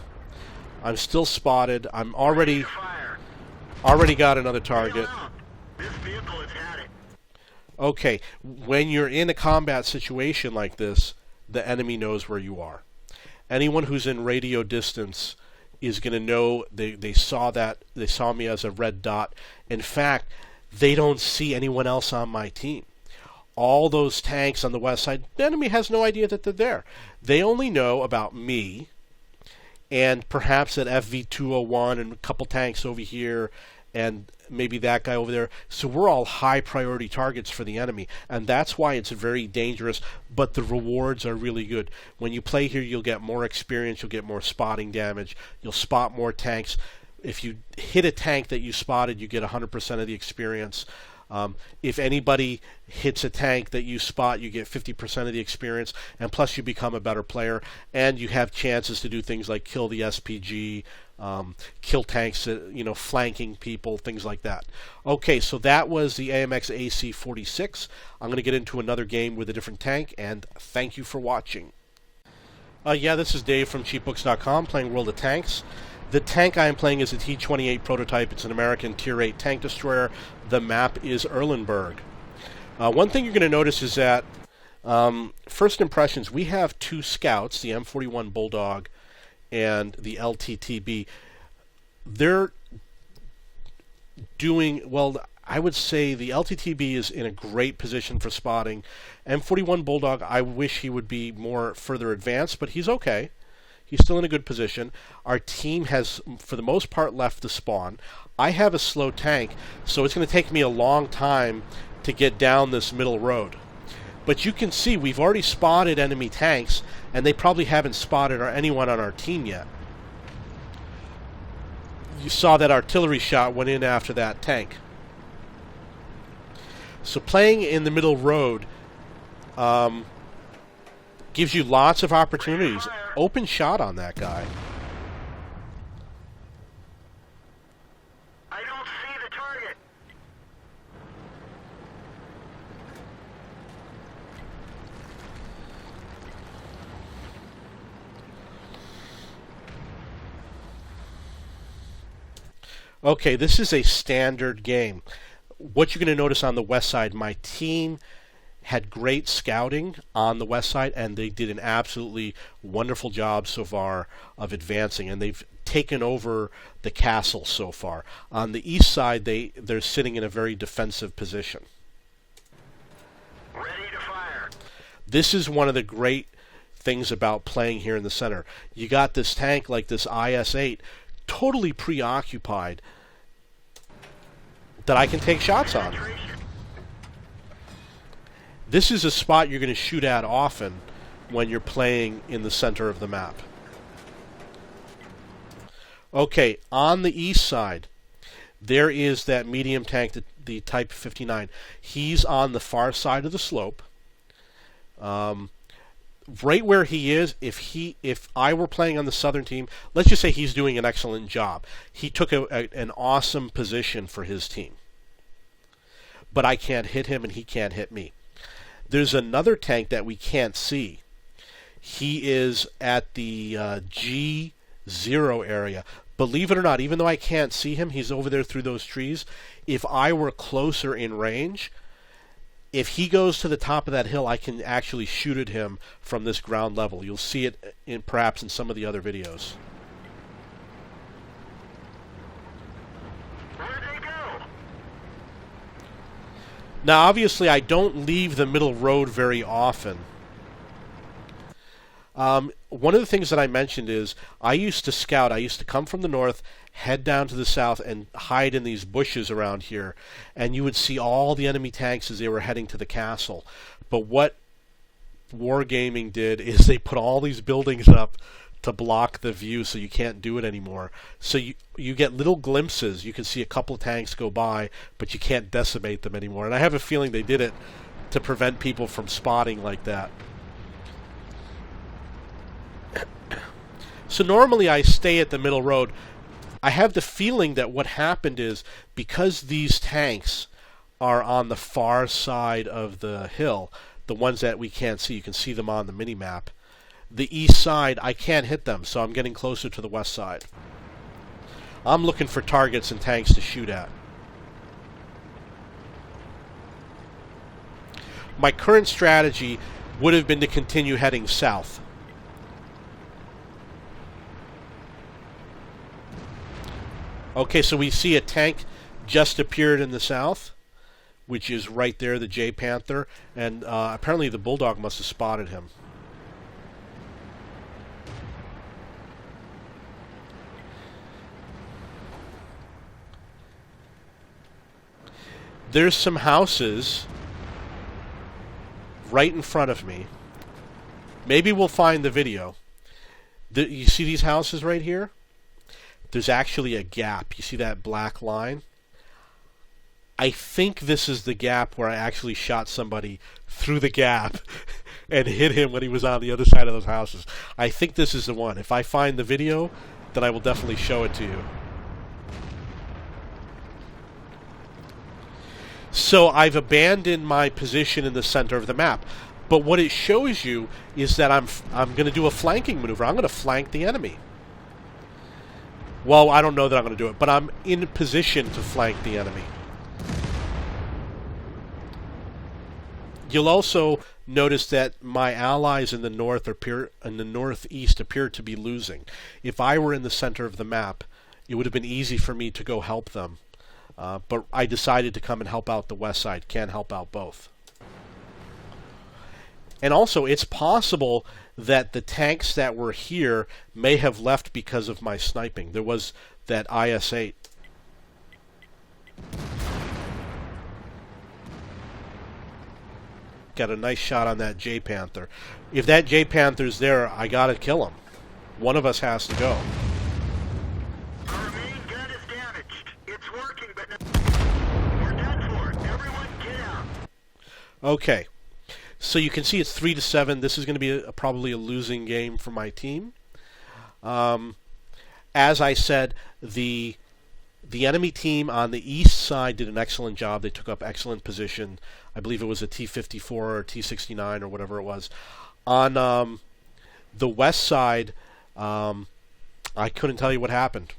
I'm still spotted. I'm already got another target. This vehicle has had it. Okay, when you're in a combat situation like this, the enemy knows where you are. Anyone who's in radio distance is going to know they saw me as a red dot. In fact, they don't see anyone else on my team. All those tanks on the west side, the enemy has no idea that they're there. They only know about me and perhaps that FV-201 and a couple tanks over here and maybe that guy over there. So we're all high priority targets for the enemy, and that's why it's very dangerous, but the rewards are really good. When you play here, you'll get more experience, you'll get more spotting damage, you'll spot more tanks. If you hit a tank that you spotted, you get 100% of the experience. If anybody hits a tank that you spot, you get 50% of the experience, and plus you become a better player, and you have chances to do things like kill the SPG, kill tanks, flanking people, things like that. Okay, so that was the AMX AC-46. I'm going to get into another game with a different tank, and thank you for watching. Yeah, this is Dave from cheapbooks.com playing World of Tanks. The tank I am playing is a T-28 prototype. It's an American Tier 8 tank destroyer. The map is Erlenberg. One thing you're going to notice is that, first impressions, we have two scouts, the M41 Bulldog and the LTTB. They're doing, well, I would say the LTTB is in a great position for spotting. M41 Bulldog, I wish he would be more further advanced, but he's okay. He's still in a good position. Our team has, for the most part, left the spawn. I have a slow tank, so it's going to take me a long time to get down this middle road. But you can see we've already spotted enemy tanks, and they probably haven't spotted anyone on our team yet. You saw that artillery shot went in after that tank. So playing in the middle road gives you lots of opportunities. Open shot on that guy. I don't see the target. Okay, this is a standard game. What you're going to notice on the west side, my team had great scouting on the west side, and they did an absolutely wonderful job so far of advancing, and they've taken over the castle so far. On the east side, they're sitting in a very defensive position. Ready to fire. This is one of the great things about playing here in the center. You got this tank like this IS-8 totally preoccupied that I can take shots on. This is a spot you're going to shoot at often when you're playing in the center of the map. Okay, on the east side, there is that medium tank, the Type 59. He's on the far side of the slope. Right where he is, if I were playing on the southern team, let's just say he's doing an excellent job. He took an awesome position for his team. But I can't hit him and he can't hit me. There's another tank that we can't see. He is at the G0 area. Believe it or not, even though I can't see him, he's over there through those trees. If I were closer in range, if he goes to the top of that hill, I can actually shoot at him from this ground level. You'll see it perhaps in some of the other videos. Where'd they go? Now, obviously, I don't leave the middle road very often. One of the things that I mentioned is I used to scout. I used to come from the north, head down to the south, and hide in these bushes around here. And you would see all the enemy tanks as they were heading to the castle. But what Wargaming did is they put all these buildings up to block the view so you can't do it anymore. So you get little glimpses. You can see a couple of tanks go by, but you can't decimate them anymore. And I have a feeling they did it to prevent people from spotting like that. So normally I stay at the middle road. I have the feeling that what happened is because these tanks are on the far side of the hill, the ones that we can't see, you can see them on the mini-map, the east side, I can't hit them, so I'm getting closer to the west side. I'm looking for targets and tanks to shoot at. My current strategy would have been to continue heading south. Okay, so we see a tank just appeared in the south, which is right there, the J Panther, and apparently the Bulldog must have spotted him. There's some houses right in front of me. Maybe we'll find the video. You see these houses right here? There's actually a gap. You see that black line? I think this is the gap where I actually shot somebody through the gap and hit him when he was on the other side of those houses. I think this is the one. If I find the video, then I will definitely show it to you. So I've abandoned my position in the center of the map. But what it shows you is that I'm going to do a flanking maneuver. I'm going to flank the enemy. Well, I don't know that I'm going to do it, but I'm in position to flank the enemy. You'll also notice that my allies in the northeast appear to be losing. If I were in the center of the map, it would have been easy for me to go help them. But I decided to come and help out the west side. Can't help out both. And also, it's possible that the tanks that were here may have left because of my sniping. There was that IS-8. Got a nice shot on that J Panther. If that J Panther's there, I gotta kill him. One of us has to go. Our main gun is damaged. It's working, but we're done for. Everyone get out. Okay. So you can see it's 3-7. This is going to be probably a losing game for my team. As I said, the enemy team on the east side did an excellent job. They took up excellent position. I believe it was a T-54 or T-69 or whatever it was. On the west side, I couldn't tell you what happened.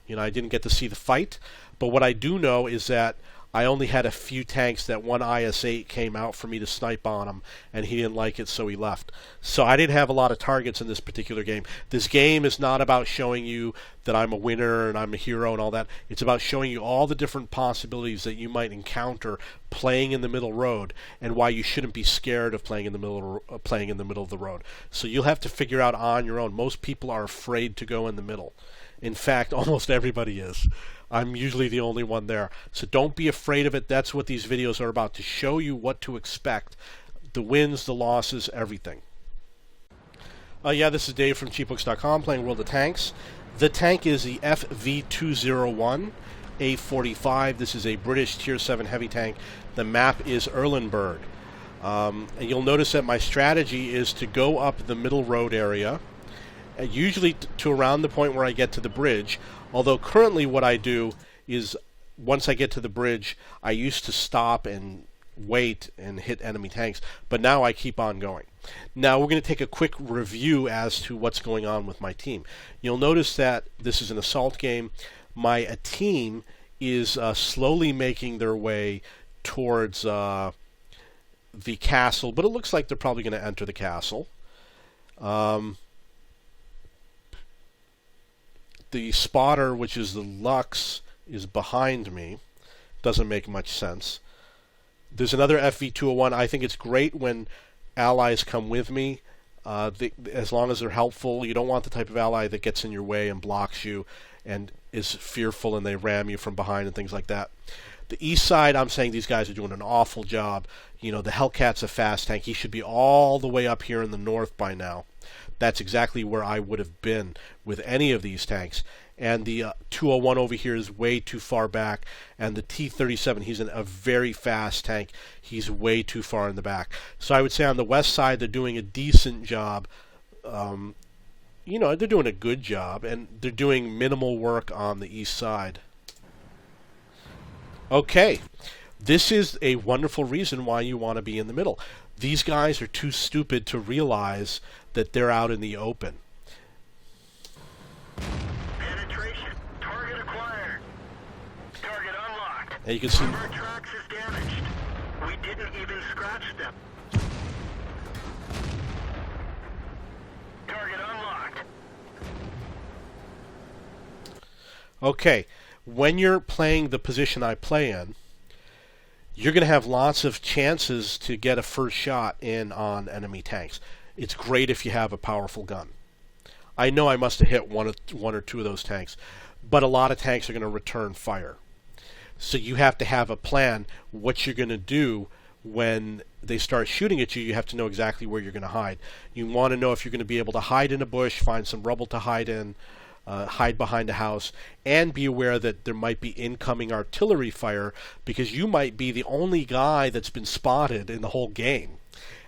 I didn't get to see the fight. But what I do know is that I only had a few tanks. That one IS-8 came out for me to snipe on him, and he didn't like it, so he left. So I didn't have a lot of targets in this particular game. This game is not about showing you that I'm a winner and I'm a hero and all that. It's about showing you all the different possibilities that you might encounter playing in the middle road, and why you shouldn't be scared of playing in the middle of the road. So you'll have to figure out on your own. Most people are afraid to go in the middle. In fact, almost everybody is. I'm usually the only one there. So don't be afraid of it. That's what these videos are about, to show you what to expect. the wins, the losses, everything. Yeah, this is Dave from cheapbooks.com playing World of Tanks. The tank is the FV201 A45. This is a British Tier 7 heavy tank. The map is Erlenberg. And you'll notice that my strategy is to go up the middle road area, usually to around the point where I get to the bridge, although currently what I do is once I get to the bridge, I used to stop and wait and hit enemy tanks, but now I keep on going. Now we're going to take a quick review as to what's going on with my team. You'll notice that this is an assault game. My team is slowly making their way towards the castle, but it looks like they're probably going to enter the castle. The spotter, which is the Lux, is behind me. Doesn't make much sense. There's another FV201. I think it's great when allies come with me, as long as they're helpful. You don't want the type of ally that gets in your way and blocks you and is fearful and they ram you from behind and things like that. The east side, I'm saying these guys are doing an awful job. You know, the Hellcat's a fast tank. He should be all the way up here in the north by now. That's exactly where I would have been with any of these tanks. And the 201 over here is way too far back. And the T-37, he's a very fast tank. He's way too far in the back. So I would say on the west side, they're doing a decent job. You know, they're doing a good job. And they're doing minimal work on the east side. Okay. This is a wonderful reason why you want to be in the middle. These guys are too stupid to realize that they're out in the open. Penetration. Target acquired. Target unlocked. And you can see... One of our tracks is damaged. We didn't even scratch them. Target unlocked. Okay, when you're playing the position I play in, you're going to have lots of chances to get a first shot in on enemy tanks. It's great if you have a powerful gun. I know I must have hit one or two of those tanks, but a lot of tanks are going to return fire. So you have to have a plan what you're going to do when they start shooting at you. You have to know exactly where you're going to hide. You want to know if you're going to be able to hide in a bush, find some rubble to hide in, hide behind a house, and be aware that there might be incoming artillery fire because you might be the only guy that's been spotted in the whole game.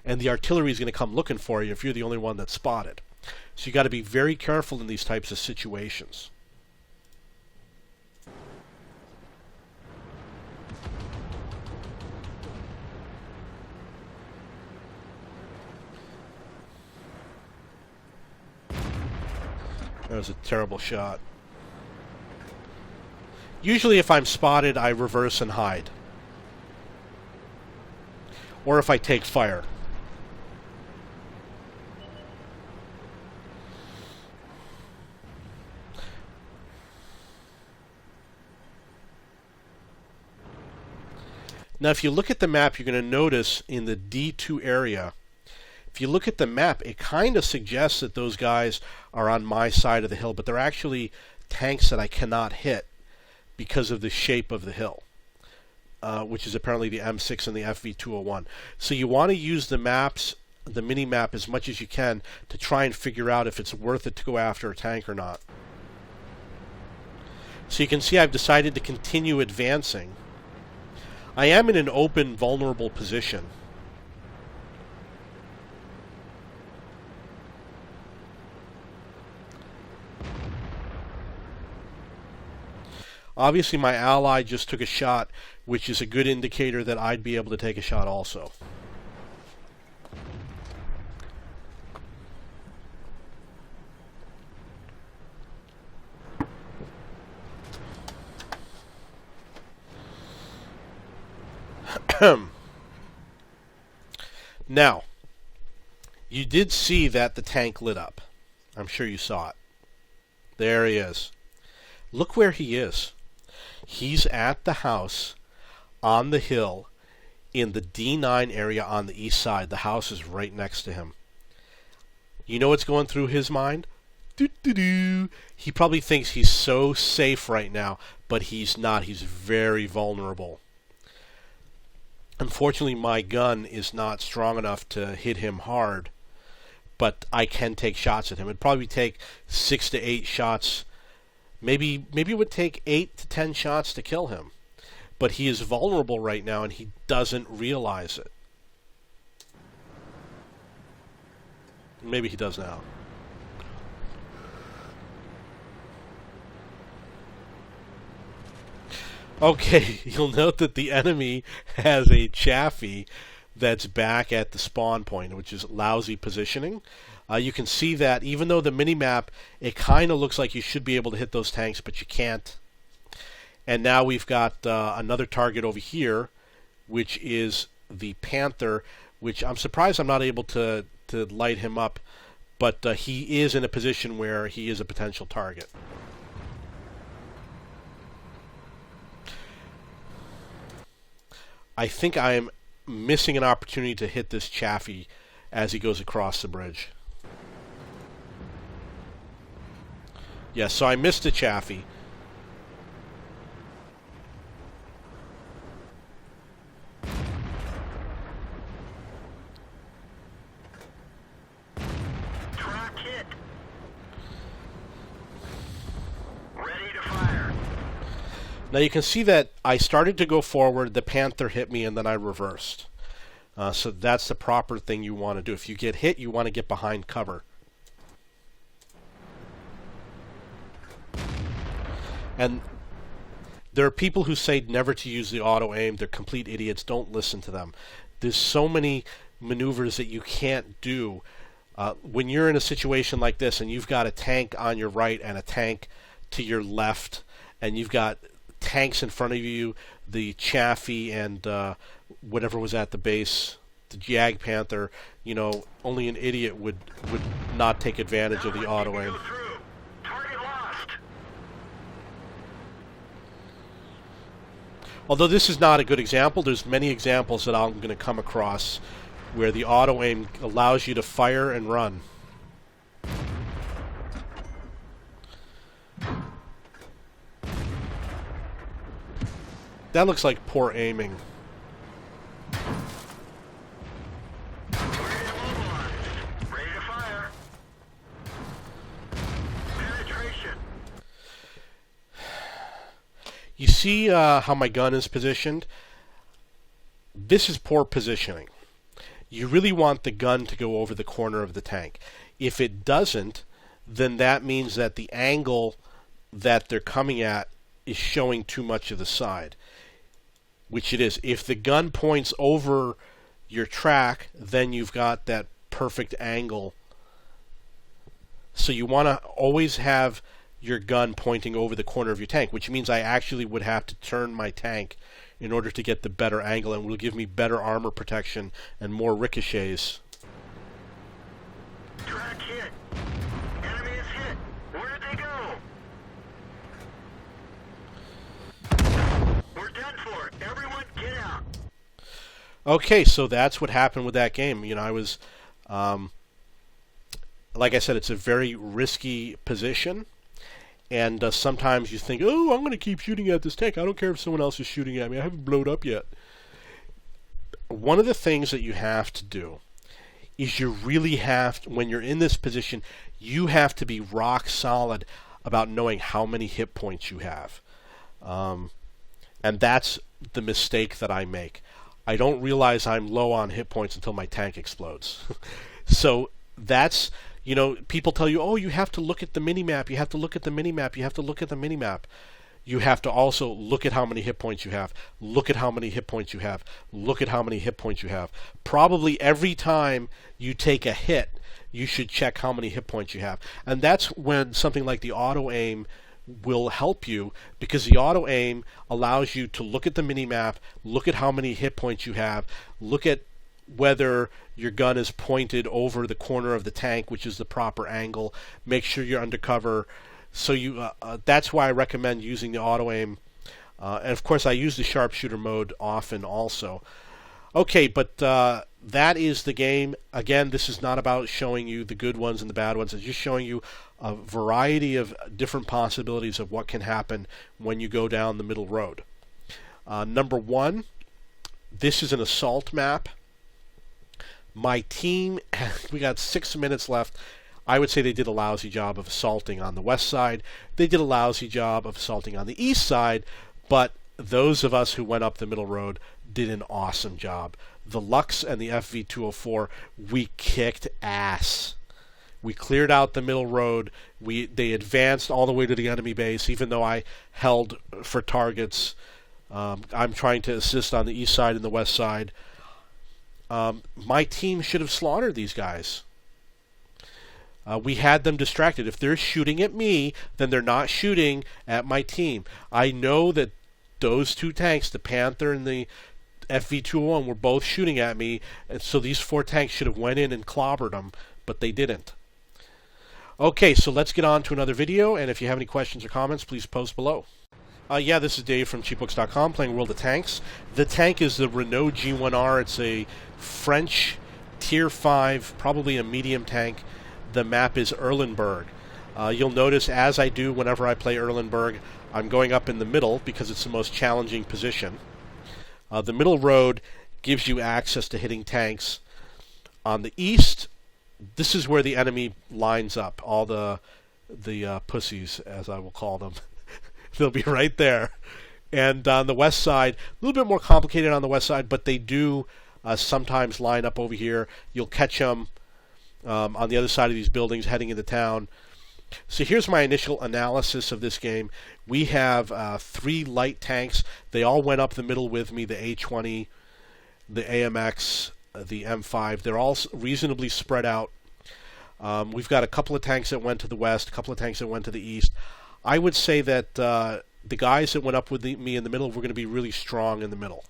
And the artillery is going to come looking for you if you're the only one that's spotted. So you got to be very careful in these types of situations. That was a terrible shot. Usually if I'm spotted, I reverse and hide. Or if I take fire. Now if you look at the map, you're going to notice in the D2 area, if you look at the map, it kind of suggests that those guys are on my side of the hill, but they're actually tanks that I cannot hit because of the shape of the hill, which is apparently the M6 and the FV201. So you want to use the maps, the mini-map, as much as you can to try and figure out if it's worth it to go after a tank or not. So you can see I've decided to continue advancing. I am in an open, vulnerable position. Obviously, my ally just took a shot, which is a good indicator that I'd be able to take a shot also. Now, you did see that the tank lit up. I'm sure you saw it. There he is. Look where he is. He's at the house on the hill in the D9 area on the east side. The house is right next to him. You know what's going through his mind? Doo-doo-doo. He probably thinks he's so safe right now, but he's not. He's very vulnerable. Unfortunately, my gun is not strong enough to hit him hard, but I can take shots at him. It'd probably take 6 to 8 shots. Maybe it would take 8 to 10 shots to kill him. But he is vulnerable right now, and he doesn't realize it. Maybe he does now. Okay, you'll note that the enemy has a Chaffee that's back at the spawn point, which is lousy positioning. You can see that even though the minimap, it kind of looks like you should be able to hit those tanks, but you can't. And now we've got another target over here, which is the Panther, which I'm surprised I'm not able to light him up, but he is in a position where he is a potential target. I think I am missing an opportunity to hit this Chaffee as he goes across the bridge. Yes, so I missed the Chaffee. Track hit. Ready to fire. Now you can see that I started to go forward, the Panther hit me, and then I reversed. So that's the proper thing you want to do. If you get hit, you want to get behind cover. And there are people who say never to use the auto-aim. They're complete idiots. Don't listen to them. There's so many maneuvers that you can't do. When you're in a situation like this and you've got a tank on your right and a tank to your left, and you've got tanks in front of you, the Chaffee and whatever was at the base, the Jag Panther, you know, only an idiot would not take advantage of the auto-aim. Target lost. Although this is not a good example, there's many examples that I'm going to come across where the auto-aim allows you to fire and run. That looks like poor aiming. Ready to fire. Penetration. You see how my gun is positioned? This is poor positioning. You really want the gun to go over the corner of the tank. If it doesn't, then that means that the angle that they're coming at is showing too much of the side, which it is. If the gun points over your track, then you've got that perfect angle. So you want to always have your gun pointing over the corner of your tank, which means I actually would have to turn my tank in order to get the better angle, and will give me better armor protection and more ricochets. Track hit. Enemy is hit. Where'd they go? We're done for. Everyone get out. Okay, so that's what happened with that game. You know, I was, like I said, it's a very risky position. And sometimes you think, oh, I'm going to keep shooting at this tank. I don't care if someone else is shooting at me. I haven't blown up yet. One of the things that you have to do is you really have to, when you're in this position, you have to be rock solid about knowing how many hit points you have. And that's the mistake that I make. I don't realize I'm low on hit points until my tank explodes. So that's... You know, people tell you, oh, you have to look at the minimap, you have to look at the minimap, you have to look at the minimap. You have to also look at how many hit points you have, look at how many hit points you have, look at how many hit points you have. Probably every time you take a hit, you should check how many hit points you have. And that's when something like the auto-aim will help you, because the auto-aim allows you to look at the minimap, look at how many hit points you have, look at whether your gun is pointed over the corner of the tank, which is the proper angle. Make sure you're under cover. So you that's why I recommend using the auto-aim. And of course I use the sharpshooter mode often also. Okay, but that is the game. Again, this is not about showing you the good ones and the bad ones. It's just showing you a variety of different possibilities of what can happen when you go down the middle road. Number one, This is an assault map. My team, we got 6 minutes left. I would say they did a lousy job of assaulting on the west side. They did a lousy job of assaulting on the east side, but those of us who went up the middle road did an awesome job. The Lux and the FV-204, we kicked ass. We cleared out the middle road. They advanced all the way to the enemy base, even though I held for targets. I'm trying to assist on the east side and the west side. My team should have slaughtered these guys. We had them distracted. If they're shooting at me, then they're not shooting at my team. I know that those two tanks, the Panther and the FV-201, were both shooting at me, and so these 4 tanks should have went in and clobbered them, but they didn't. Okay, so let's get on to another video, and if you have any questions or comments, please post below. Yeah, this is Dave from cheapbooks.com playing World of Tanks. The tank is the Renault G1R. It's a French Tier 5, probably a medium tank. The map is Erlenberg. You'll notice, as I do whenever I play Erlenberg, I'm going up in the middle because it's the most challenging position. The middle road gives you access to hitting tanks. On the east, this is where the enemy lines up, all the pussies, as I will call them. They'll be right there. And on the west side, a little bit more complicated on the west side, but they do sometimes line up over here. You'll catch them on the other side of these buildings heading into town. So here's my initial analysis of this game. We have 3 light tanks. They all went up the middle with me, the A20, the AMX, the M5. They're all reasonably spread out. We've got a couple of tanks that went to the west, a couple of tanks that went to the east. I would say that the guys that went up with me in the middle were going to be really strong in the middle.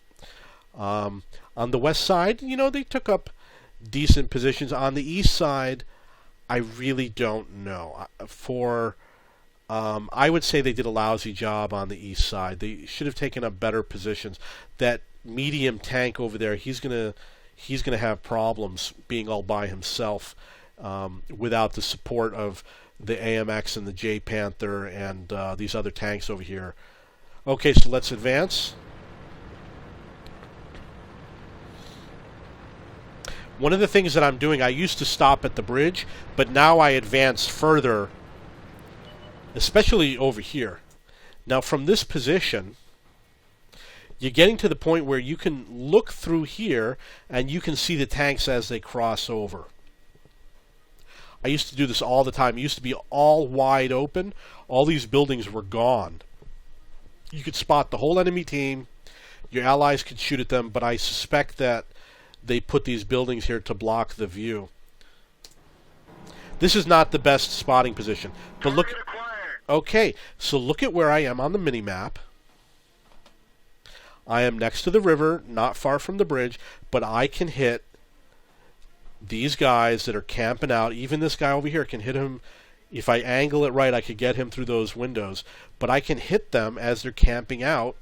On the west side, you know, they took up decent positions. On the east side, I really don't know. I would say they did a lousy job on the east side. They should have taken up better positions. That medium tank over there, he's gonna have problems being all by himself without the support of the AMX and the J Panther and these other tanks over here. Okay, so let's advance. One of the things that I'm doing, I used to stop at the bridge, but now I advance further, especially over here. Now from this position, you're getting to the point where you can look through here and you can see the tanks as they cross over. I used to do this all the time. It used to be all wide open. All these buildings were gone. You could spot the whole enemy team. Your allies could shoot at them, but I suspect that they put these buildings here to block the view. This is not the best spotting position. But look, okay, so look at where I am on the mini-map. I am next to the river, not far from the bridge, but I can hit these guys that are camping out. Even this guy over here can hit him. If I angle it right, I could get him through those windows. But I can hit them as they're camping out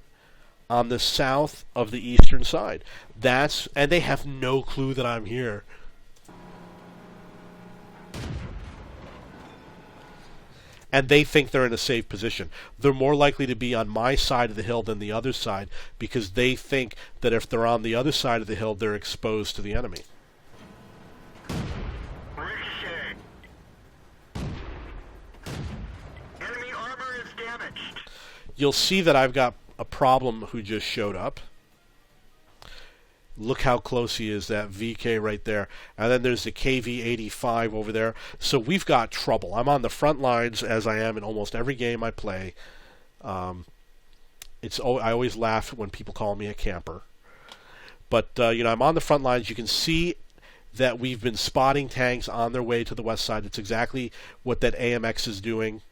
on the south of the eastern side. And they have no clue that I'm here. And they think they're in a safe position. They're more likely to be on my side of the hill than the other side because they think that if they're on the other side of the hill, they're exposed to the enemy. Ricochet. Enemy armor is damaged. You'll see that I've got a problem who just showed up. Look how close he is, that VK right there. And then there's the KV-85 over there. So we've got trouble. I'm on the front lines, as I am in almost every game I play. I always laugh when people call me a camper. But, I'm on the front lines. You can see that we've been spotting tanks on their way to the west side. It's exactly what that AMX is doing.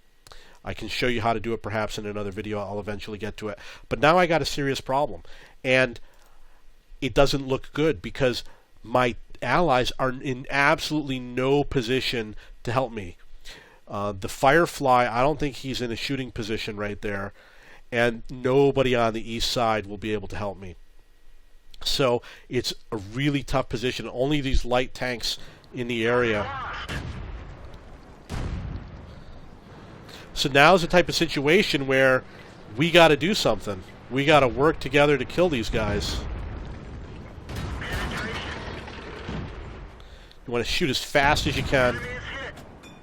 I can show you how to do it perhaps in another video. I'll eventually get to it. But now I got a serious problem. And it doesn't look good because my allies are in absolutely no position to help me. The Firefly, I don't think he's in a shooting position right there. And nobody on the east side will be able to help me. So it's a really tough position. Only these light tanks in the area. So now's the type of situation where we got to do something. We got to work together to kill these guys. You want to shoot as fast as you can. Enemy is hit.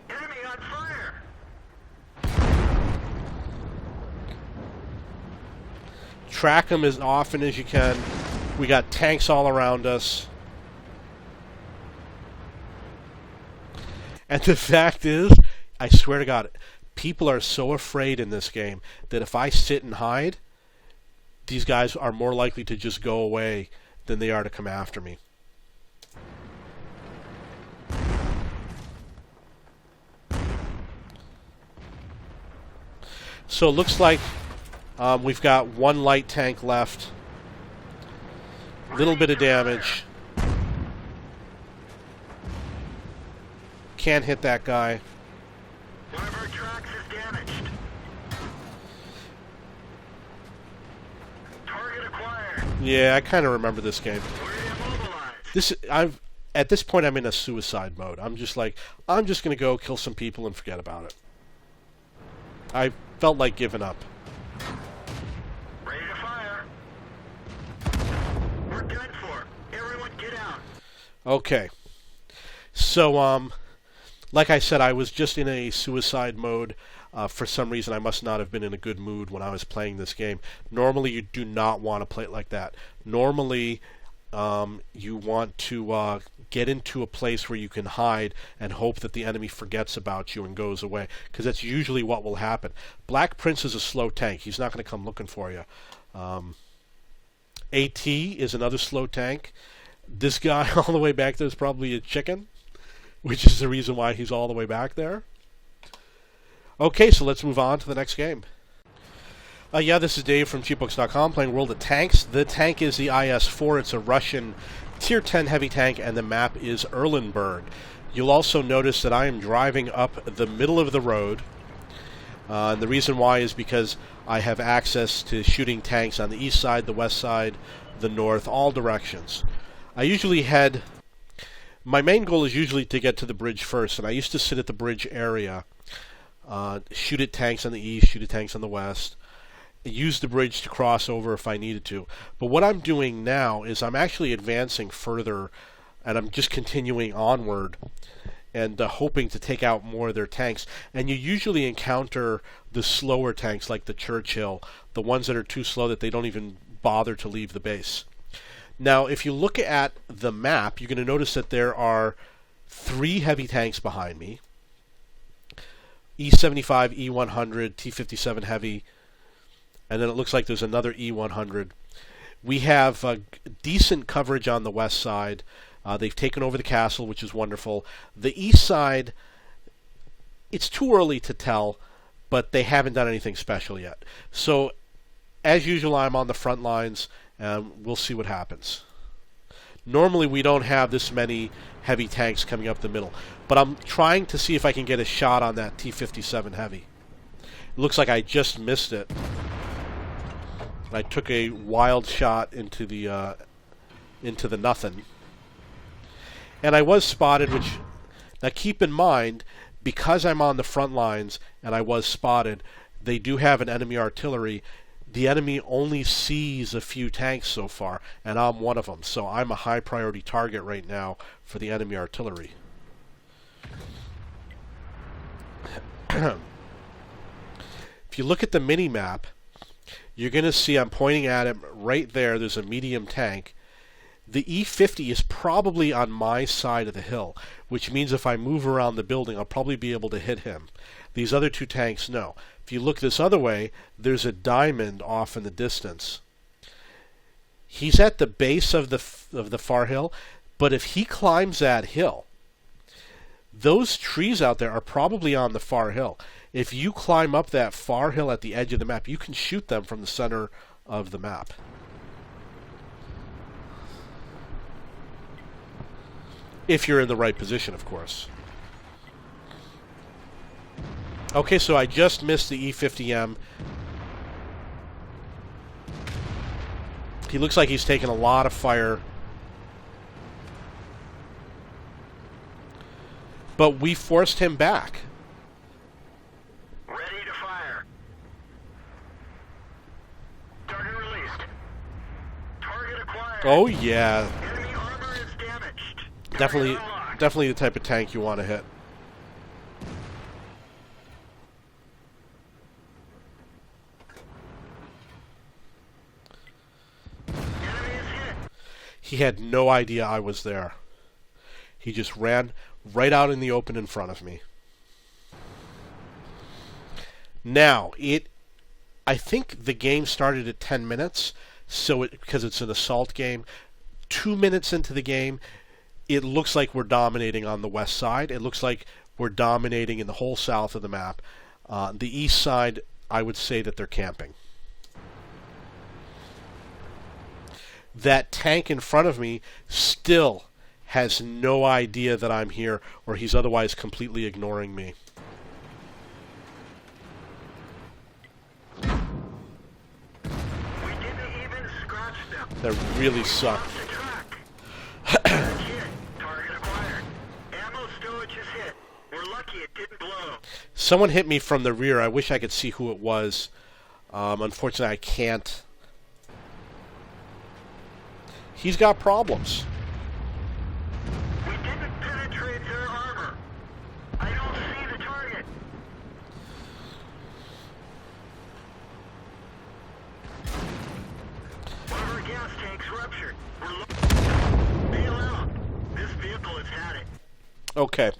Enemy on fire. Track them as often as you can. We got tanks all around us. And the fact is, I swear to God, people are so afraid in this game that if I sit and hide, these guys are more likely to just go away than they are to come after me. So it looks like we've got one light tank left. Little bit of damage. Can't hit that guy. One of our tracks is damaged. Target acquired. Yeah, I kind of remember this game. We're immobilized. At this point, I'm in a suicide mode. I'm just like, I'm just going to go kill some people and forget about it. I felt like giving up. Ready to fire. We're done for. Everyone get out. Okay. So, like I said, I was just in a suicide mode. For some reason, I must not have been in a good mood when I was playing this game. Normally, you do not want to play it like that. Normally, you want to get into a place where you can hide and hope that the enemy forgets about you and goes away, because that's usually what will happen. Black Prince is a slow tank. He's not going to come looking for you. AT is another slow tank. This guy all the way back there is probably a chicken, which is the reason why he's all the way back there. Okay, so let's move on to the next game. Yeah, this is Dave from cheapbooks.com playing World of Tanks. The tank is the IS-4. It's a Russian Tier 10 heavy tank, and the map is Erlenberg. You'll also notice that I am driving up the middle of the road. And the reason why is because I have access to shooting tanks on the east side, the west side, the north, all directions. I usually head... My main goal is usually to get to the bridge first, and I used to sit at the bridge area, shoot at tanks on the east, shoot at tanks on the west, use the bridge to cross over if I needed to. But what I'm doing now is I'm actually advancing further, and I'm just continuing onward and hoping to take out more of their tanks. And you usually encounter the slower tanks like the Churchill, the ones that are too slow that they don't even bother to leave the base. Now, if you look at the map, you're going to notice that there are 3 heavy tanks behind me. E-75, E-100, T-57 heavy, and then it looks like there's another E-100. We have decent coverage on the west side. They've taken over the castle, which is wonderful. The east side, it's too early to tell, but they haven't done anything special yet. So, as usual, I'm on the front lines, and we'll see what happens. Normally, we don't have this many heavy tanks coming up the middle, but I'm trying to see if I can get a shot on that T-57 heavy. It looks like I just missed it. I took a wild shot into the nothing. And I was spotted, which... Now keep in mind, because I'm on the front lines and I was spotted, they do have an enemy artillery. The enemy only sees a few tanks so far, and I'm one of them. So I'm a high priority target right now for the enemy artillery. If you look at the mini-map, you're going to see I'm pointing at it right there. There's a medium tank. The E-50 is probably on my side of the hill, which means if I move around the building, I'll probably be able to hit him. These other 2 tanks, no. If you look this other way, there's a diamond off in the distance. He's at the base of the far hill, but if he climbs that hill, those trees out there are probably on the far hill. If you climb up that far hill at the edge of the map, you can shoot them from the center of the map. If you're in the right position, of course. Okay, so I just missed the E-50M. He looks like he's taking a lot of fire. But we forced him back. Ready to fire. Target released. Target acquired. Oh yeah. Enemy armor is damaged. Definitely definitely the type of tank you want to hit. He had no idea I was there. He just ran right out in the open in front of me. Now, I think the game started at 10 minutes, so because it's an assault game. 2 minutes into the game, it looks like we're dominating on the west side. It looks like we're dominating in the whole south of the map. The east side, I would say that they're camping. That tank in front of me still has no idea that I'm here, or he's otherwise completely ignoring me. We didn't even scratch them. That really sucked. Target acquired. Ammo stowage is hit. We're lucky it didn't blow. Someone hit me from the rear. I wish I could see who it was. Unfortunately, I can't. He's got problems. We didn't penetrate their armor. I don't see the target. One of our gas tanks ruptured. We're bail out. This vehicle has had it. Okay.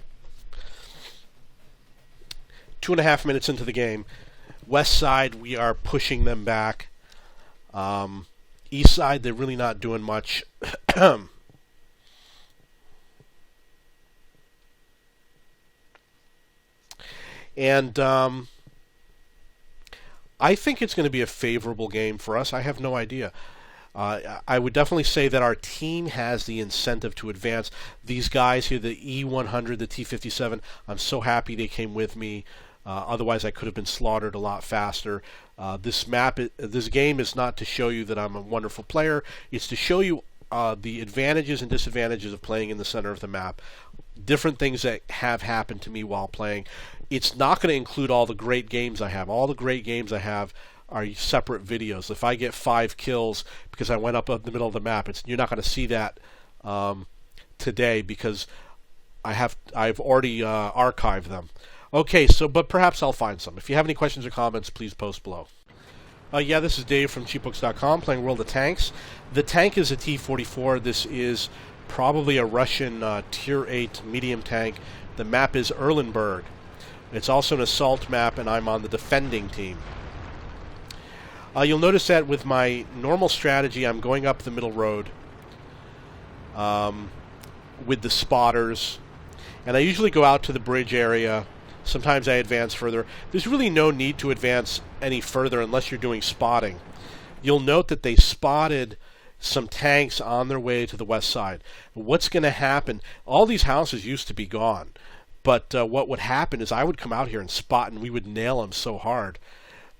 2.5 minutes into the game. West side, we are pushing them back. East side, they're really not doing much. And I think it's going to be a favorable game for us. I have no idea. I would definitely say that our team has the incentive to advance. These guys here, the E100, the T57, I'm so happy they came with me. Otherwise, I could have been slaughtered a lot faster. This game is not to show you that I'm a wonderful player. It's to show you the advantages and disadvantages of playing in the center of the map. Different things that have happened to me while playing. It's not going to include all the great games I have. All the great games I have are separate videos. If I get 5 kills because I went up in the middle of the map, you're not going to see that today because I've already archived them. Okay, but perhaps I'll find some. If you have any questions or comments, please post below. Yeah, this is Dave from cheapbooks.com playing World of Tanks. The tank is a T-44. This is probably a Russian Tier 8 medium tank. The map is Erlenberg. It's also an assault map, and I'm on the defending team. You'll notice that with my normal strategy, I'm going up the middle road with the spotters. And I usually go out to the bridge area. Sometimes I advance further. There's really no need to advance any further unless you're doing spotting. You'll note that they spotted some tanks on their way to the west side. What's going to happen? All these houses used to be gone. But what would happen is I would come out here and spot, and we would nail them so hard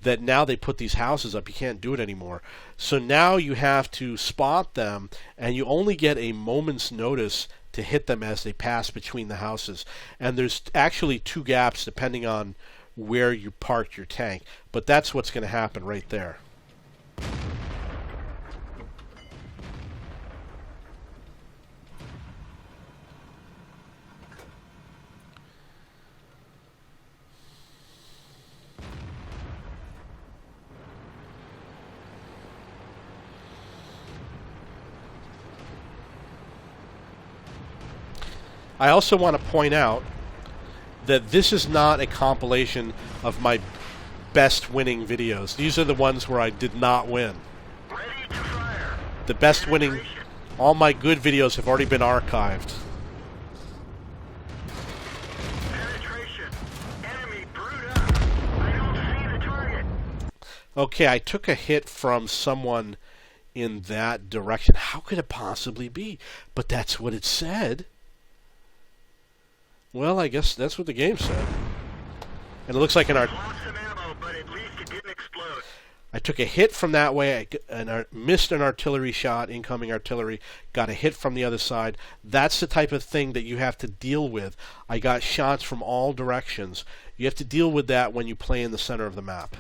that now they put these houses up. You can't do it anymore. So now you have to spot them, and you only get a moment's notice to hit them as they pass between the houses. And there's actually 2 gaps depending on where you parked your tank. But that's what's going to happen right there. I also want to point out that this is not a compilation of my best winning videos. These are the ones where I did not win. Ready to fire. The best winning, all my good videos have already been archived. Penetration. Enemy brewed up. I don't see the target. Okay, I took a hit from someone in that direction. How could it possibly be? But that's what it said. Well, I guess that's what the game said. And it looks like Lost some ammo, but at least it didn't explode. I took a hit from that way, and missed an artillery shot, incoming artillery, got a hit from the other side. That's the type of thing that you have to deal with. I got shots from all directions. You have to deal with that when you play in the center of the map.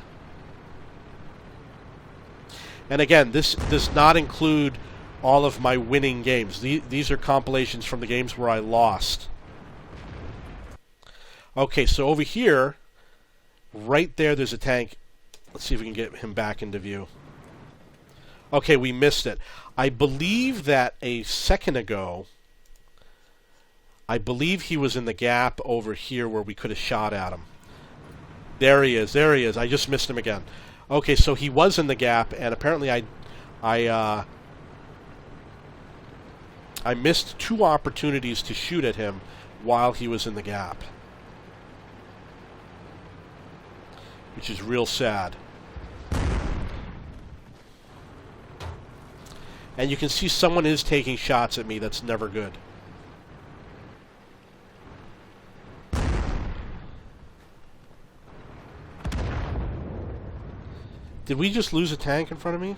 And again, this does not include all of my winning games. These are compilations from the games where I lost. Okay, so over here, right there's a tank. Let's see if we can get him back into view. Okay, we missed it. I believe that a second ago, I believe he was in the gap over here where we could have shot at him. There he is. There he is. I just missed him again. Okay, so he was in the gap, and apparently I missed 2 opportunities to shoot at him while he was in the gap, which is real sad. And you can see someone is taking shots at me. That's never good. Did we just lose a tank in front of me?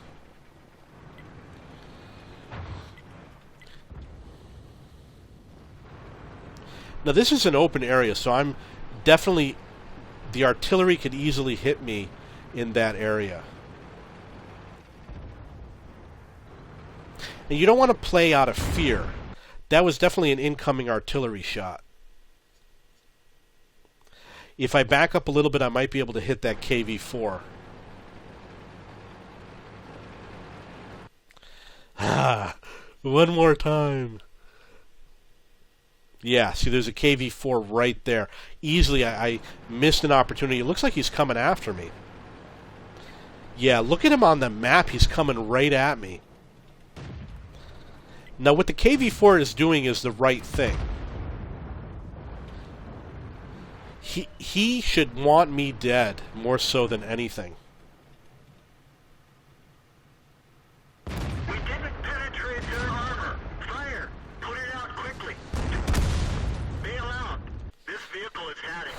Now this is an open area, so I'm definitely... The artillery could easily hit me in that area. And you don't want to play out of fear. That was definitely an incoming artillery shot. If I back up a little bit, I might be able to hit that KV-4. One more time. Yeah, see, there's a KV-4 right there. Easily, I missed an opportunity. It looks like he's coming after me. Yeah, look at him on the map. He's coming right at me. Now, what the KV-4 is doing is the right thing. He should want me dead more so than anything. We didn't penetrate their armor. Fire! Put it out quickly. Bail out. This vehicle has had it.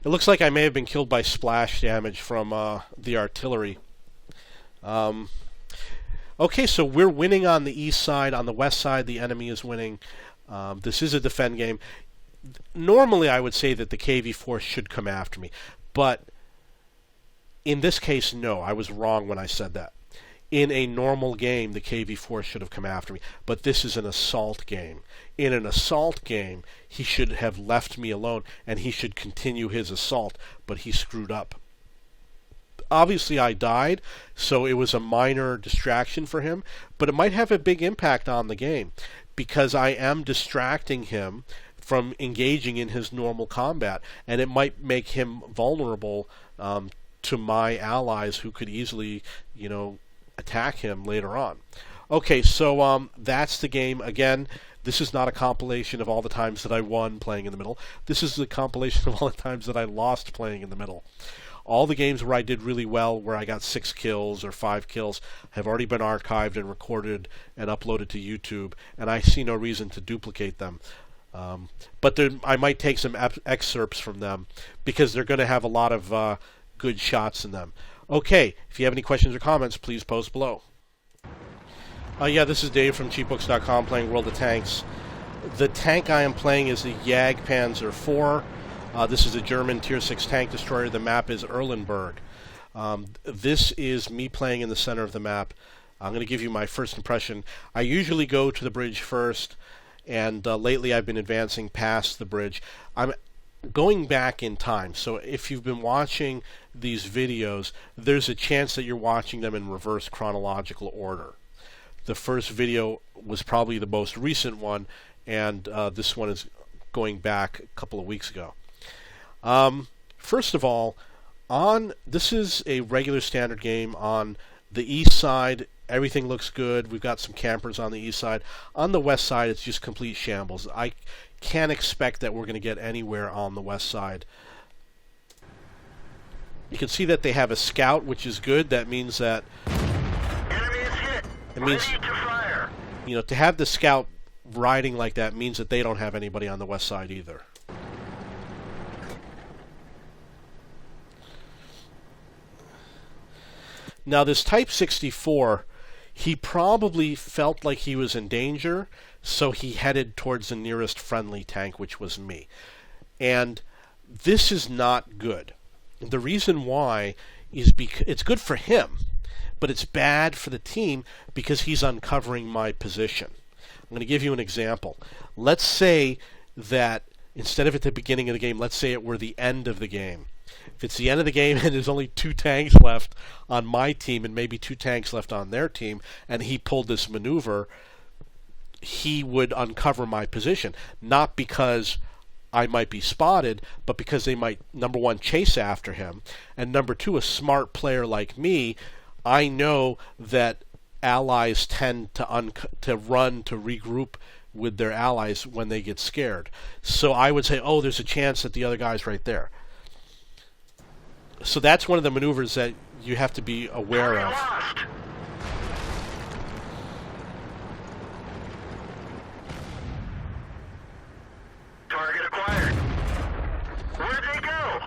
It looks like I may have been killed by splash damage from the artillery. Okay, so we're winning on the east side. On the west side, the enemy is winning. This is a defend game. Normally, I would say that the KV-4 should come after me. But in this case, no. I was wrong when I said that. In a normal game, the KV-4 should have come after me. But this is an assault game. In an assault game, he should have left me alone, and he should continue his assault. But he screwed up. Obviously, I died, so it was a minor distraction for him, but it might have a big impact on the game because I am distracting him from engaging in his normal combat, and it might make him vulnerable to my allies who could easily, attack him later on. Okay, so that's the game. Again, this is not a compilation of all the times that I won playing in the middle. This is the compilation of all the times that I lost playing in the middle. All the games where I did really well, where I got 6 kills or 5 kills, have already been archived and recorded and uploaded to YouTube, and I see no reason to duplicate them. But I might take some excerpts from them because they're going to have a lot of good shots in them. Okay, if you have any questions or comments, please post below. Yeah, this is Dave from cheapbooks.com playing World of Tanks. The tank I am playing is the Jagdpanzer IV. This is a German Tier 6 tank destroyer. The map is Erlenberg. This is me playing in the center of the map. I'm going to give you my first impression. I usually go to the bridge first, and lately I've been advancing past the bridge. I'm going back in time, so if you've been watching these videos, there's a chance that you're watching them in reverse chronological order. The first video was probably the most recent one, and this one is going back a couple of weeks ago. First of all, this is a regular standard game. On the east side, everything looks good. We've got some campers on the east side. On the west side, it's just complete shambles. I can't expect that we're going to get anywhere on the west side. You can see that they have a scout, which is good. That means that Enemy is hit. it means, Ready to fire. to have the scout riding like that means that they don't have anybody on the west side either. Now this Type 64, he probably felt like he was in danger, so he headed towards the nearest friendly tank, which was me. And this is not good. The reason why is because it's good for him, but it's bad for the team because he's uncovering my position. I'm going to give you an example. Let's say that instead of at the beginning of the game, let's say it were the end of the game. If it's the end of the game and there's only 2 tanks left on my team and maybe 2 tanks left on their team, and he pulled this maneuver, he would uncover my position. Not because I might be spotted, but because they might, number one, chase after him, and number two, a smart player like me, I know that allies tend to run to regroup with their allies when they get scared. So I would say, oh, there's a chance that the other guy's right there. So that's one of the maneuvers that you have to be aware of. Target acquired. Where'd they go?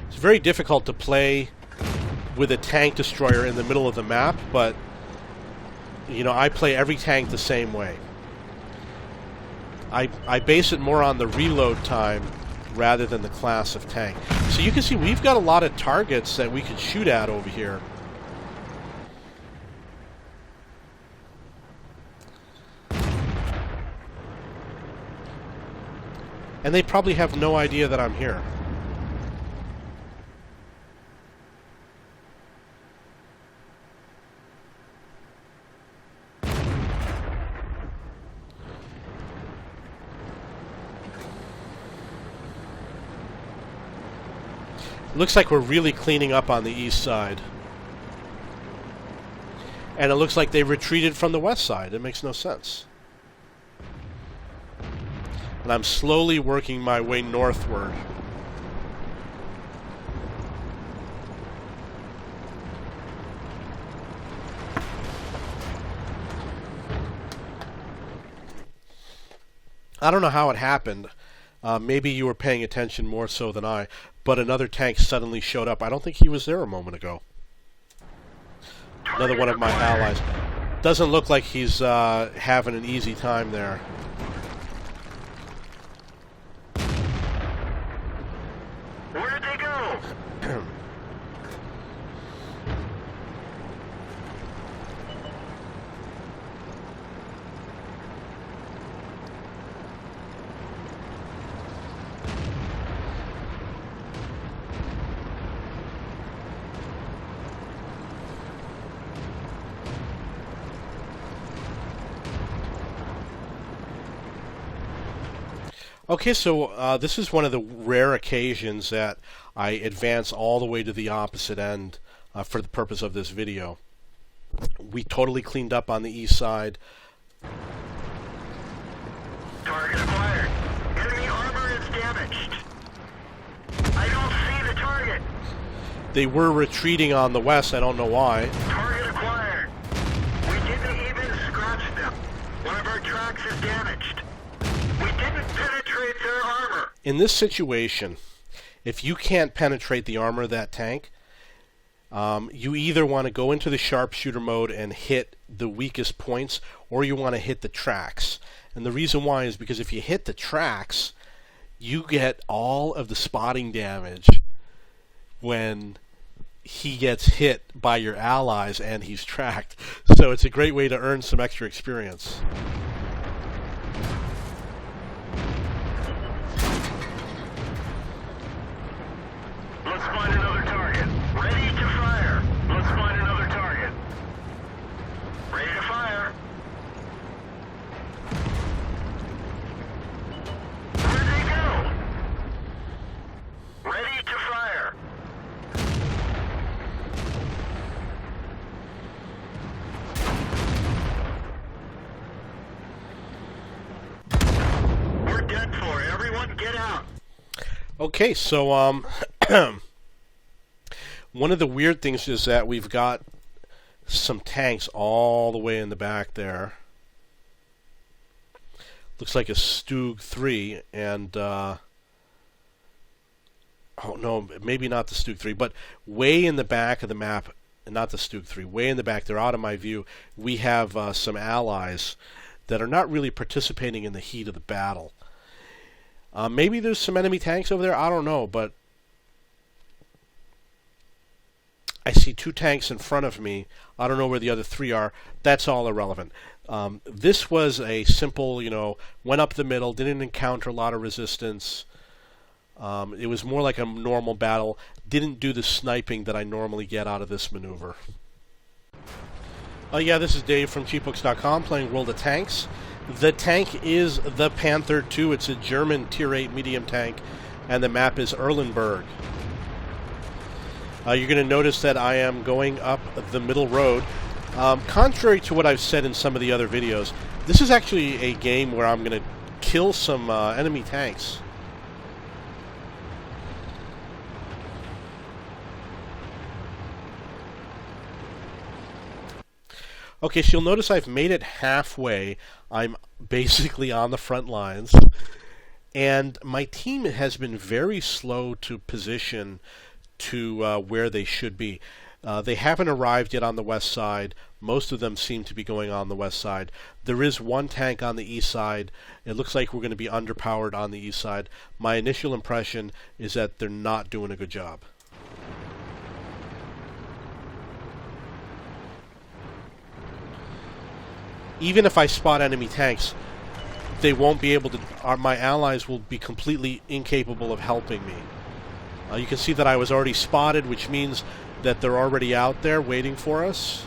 It's very difficult to play with a tank destroyer in the middle of the map, but you know, I play every tank the same way. I base it more on the reload time rather than the class of tank. So you can see we've got a lot of targets that we could shoot at over here. And they probably have no idea that I'm here. Looks like we're really cleaning up on the east side. And it looks like they retreated from the west side. It makes no sense. And I'm slowly working my way northward. I don't know how it happened. Maybe you were paying attention more so than I, but another tank suddenly showed up. I don't think he was there a moment ago. Another one of my allies. Doesn't look like he's having an easy time there. Where'd they go? Okay, so this is one of the rare occasions that I advance all the way to the opposite end for the purpose of this video. We totally cleaned up on the east side. Target acquired. Enemy armor is damaged. I don't see the target. They were retreating on the west. I don't know why. Target acquired. We didn't even scratch them. One of our tracks is damaged. We didn't penetrate their armor. In this situation, if you can't penetrate the armor of that tank, you either want to go into the sharpshooter mode and hit the weakest points, or you want to hit the tracks. And the reason why is because if you hit the tracks, you get all of the spotting damage when he gets hit by your allies and he's tracked. So it's a great way to earn some extra experience. Let's find another target. Ready to fire. Let's find another target. Ready to fire. Where'd they go? Ready to fire. We're dead for. Everyone get out. Okay, so one of the weird things is that we've got some tanks all the way in the back there. Looks like a Stug 3, and oh no, maybe not the Stug 3, but way in the back of the map, not the Stug 3, way in the back, they're out of my view, we have some allies that are not really participating in the heat of the battle. Maybe there's some enemy tanks over there, I don't know, but I see 2 tanks in front of me. I don't know where the other 3 are. That's all irrelevant. This was a simple, went up the middle, didn't encounter a lot of resistance. It was more like a normal battle. Didn't do the sniping that I normally get out of this maneuver. Yeah, this is Dave from cheapbooks.com playing World of Tanks. The tank is the Panther II. It's a German Tier 8 medium tank, and the map is Erlenberg. You're going to notice that I am going up the middle road. Contrary to what I've said in some of the other videos, this is actually a game where I'm going to kill some enemy tanks. Okay, so you'll notice I've made it halfway. I'm basically on the front lines. And my team has been very slow to position to where they should be. They haven't arrived yet on the west side. Most of them seem to be going on the west side. There is one tank on the east side. It looks like we're going to be underpowered on the east side. My initial impression is that they're not doing a good job. Even if I spot enemy tanks, they won't be able to. My allies will be completely incapable of helping me. You can see that I was already spotted, which means that they're already out there waiting for us.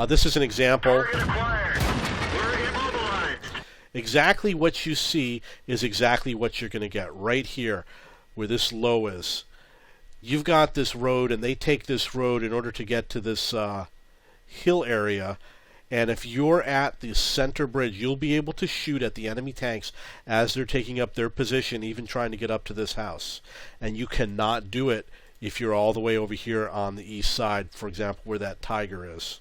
This is an example. Exactly what you see is exactly what you're going to get right here, where this low is. You've got this road, and they take this road in order to get to this hill area. And if you're at the center bridge, you'll be able to shoot at the enemy tanks as they're taking up their position, even trying to get up to this house. And you cannot do it if you're all the way over here on the east side, for example, where that Tiger is.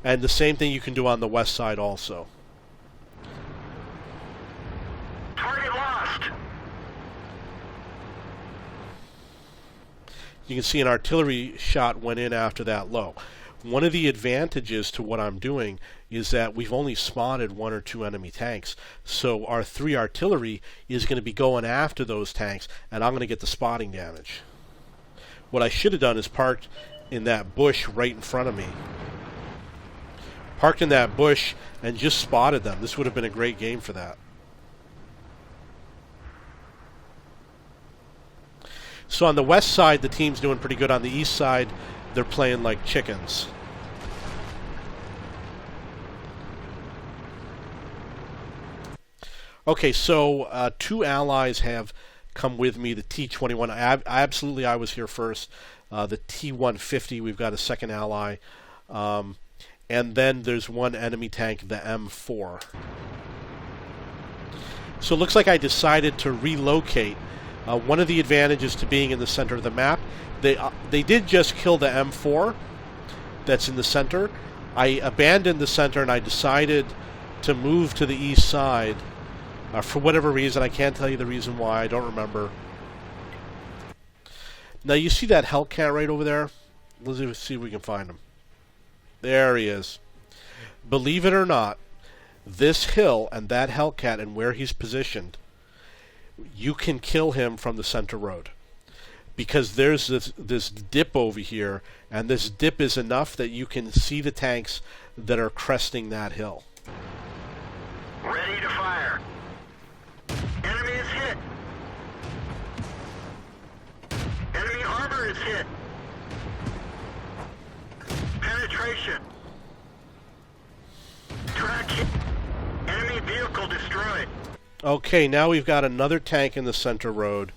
And the same thing you can do on the west side also. Target lost. You can see an artillery shot went in after that low. One of the advantages to what I'm doing is that we've only spotted 1 or 2 enemy tanks. So our 3 artillery is going to be going after those tanks, and I'm going to get the spotting damage. What I should have done is parked in that bush right in front of me. Parked in that bush and just spotted them. This would have been a great game for that. So on the west side, the team's doing pretty good. On the east side, they're playing like chickens. Okay, so 2 allies have come with me. The T-21. I was here first. The T-150, we've got a second ally. And then there's one enemy tank, the M4. So it looks like I decided to relocate. One of the advantages to being in the center of the map, they did just kill the M4 that's in the center. I abandoned the center and I decided to move to the east side for whatever reason. I can't tell you the reason why. I don't remember. Now you see that Hellcat right over there? Let's see if we can find him. There he is. Believe it or not, this hill and that Hellcat and where he's positioned, you can kill him from the center road. Because there's this dip over here, and this dip is enough that you can see the tanks that are cresting that hill. Ready to fire. Enemy is hit. Enemy armor is hit. Penetration. Track hit. Enemy vehicle destroyed. Okay, now we've got another tank in the center road.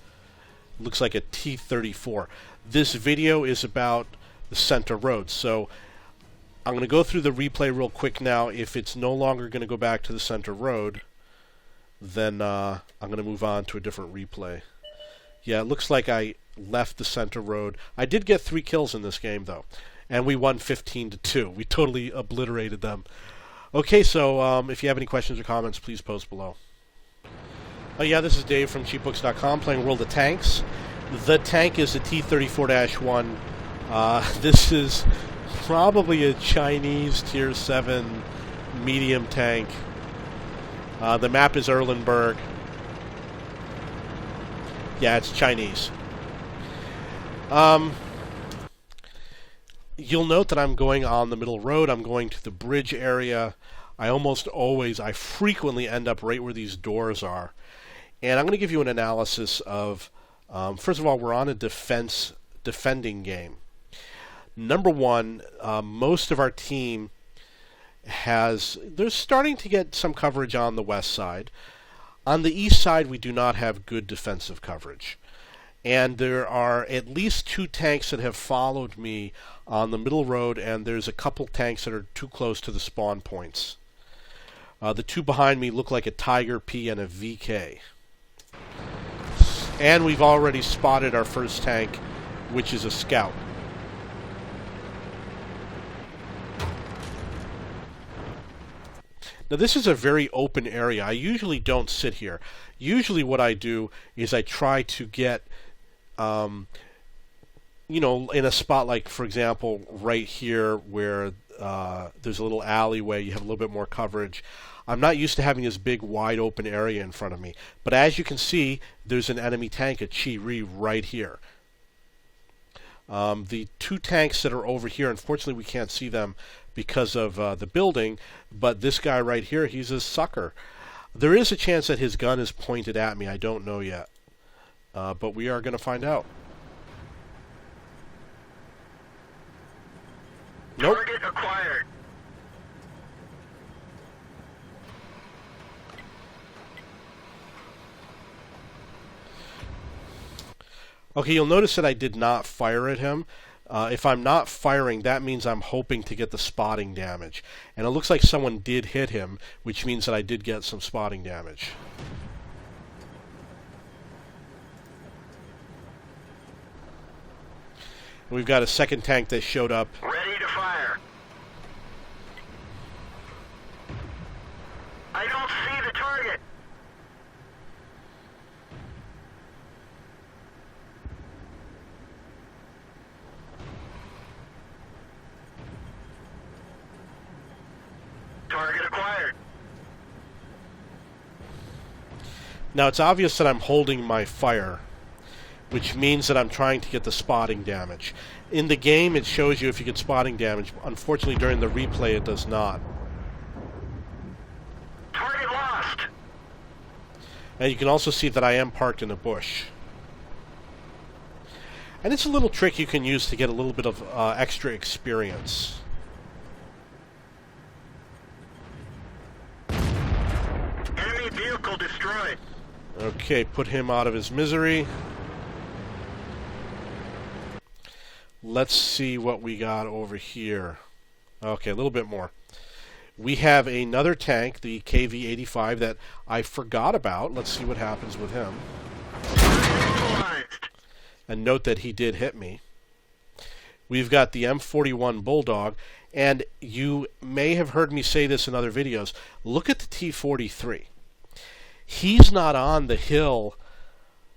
Looks like a T-34. This video is about the center road, so I'm going to go through the replay real quick now. If it's no longer going to go back to the center road, then I'm going to move on to a different replay. Yeah, it looks like I left the center road. I did get 3 kills in this game, though, and we won 15-2. We totally obliterated them. Okay, so if you have any questions or comments, please post below. Yeah, this is Dave from cheapbooks.com playing World of Tanks. The tank is the T-34-1. This is probably a Chinese Tier 7 medium tank. The map is Erlenberg. Yeah, it's Chinese. You'll note that I'm going on the middle road. I'm going to the bridge area. I frequently end up right where these doors are. And I'm going to give you an analysis of, first of all, we're on a defending game. Number one, most of our team they're starting to get some coverage on the west side. On the east side, we do not have good defensive coverage. And there are at least 2 tanks that have followed me on the middle road, and there's a couple tanks that are too close to the spawn points. The 2 behind me look like a Tiger P and a VK. And we've already spotted our first tank, which is a scout. Now this is a very open area. I usually don't sit here. Usually what I do is I try to get in a spot like, for example, right here where there's a little alleyway, you have a little bit more coverage. I'm not used to having this big, wide open area in front of me. But as you can see, there's an enemy tank, a Chi-Ri, right here. The 2 tanks that are over here, unfortunately we can't see them because of the building, but this guy right here, he's a sucker. There is a chance that his gun is pointed at me. I don't know yet. But we are going to find out. Nope. Target acquired. Okay, you'll notice that I did not fire at him. If I'm not firing, that means I'm hoping to get the spotting damage. And it looks like someone did hit him, which means that I did get some spotting damage. And we've got a second tank that showed up. Ready to fire. I don't see the target. Target acquired. Now it's obvious that I'm holding my fire, which means that I'm trying to get the spotting damage. In the game it shows you if you get spotting damage. Unfortunately during the replay it does not. Target lost. And you can also see that I am parked in a bush. And it's a little trick you can use to get a little bit of extra experience. Enemy vehicle destroyed. Okay, put him out of his misery. Let's see what we got over here. Okay, a little bit more. We have another tank, the KV-85, that I forgot about. Let's see what happens with him. And note that he did hit me. We've got the M41 Bulldog, and you may have heard me say this in other videos. Look at the T-43. He's not on the hill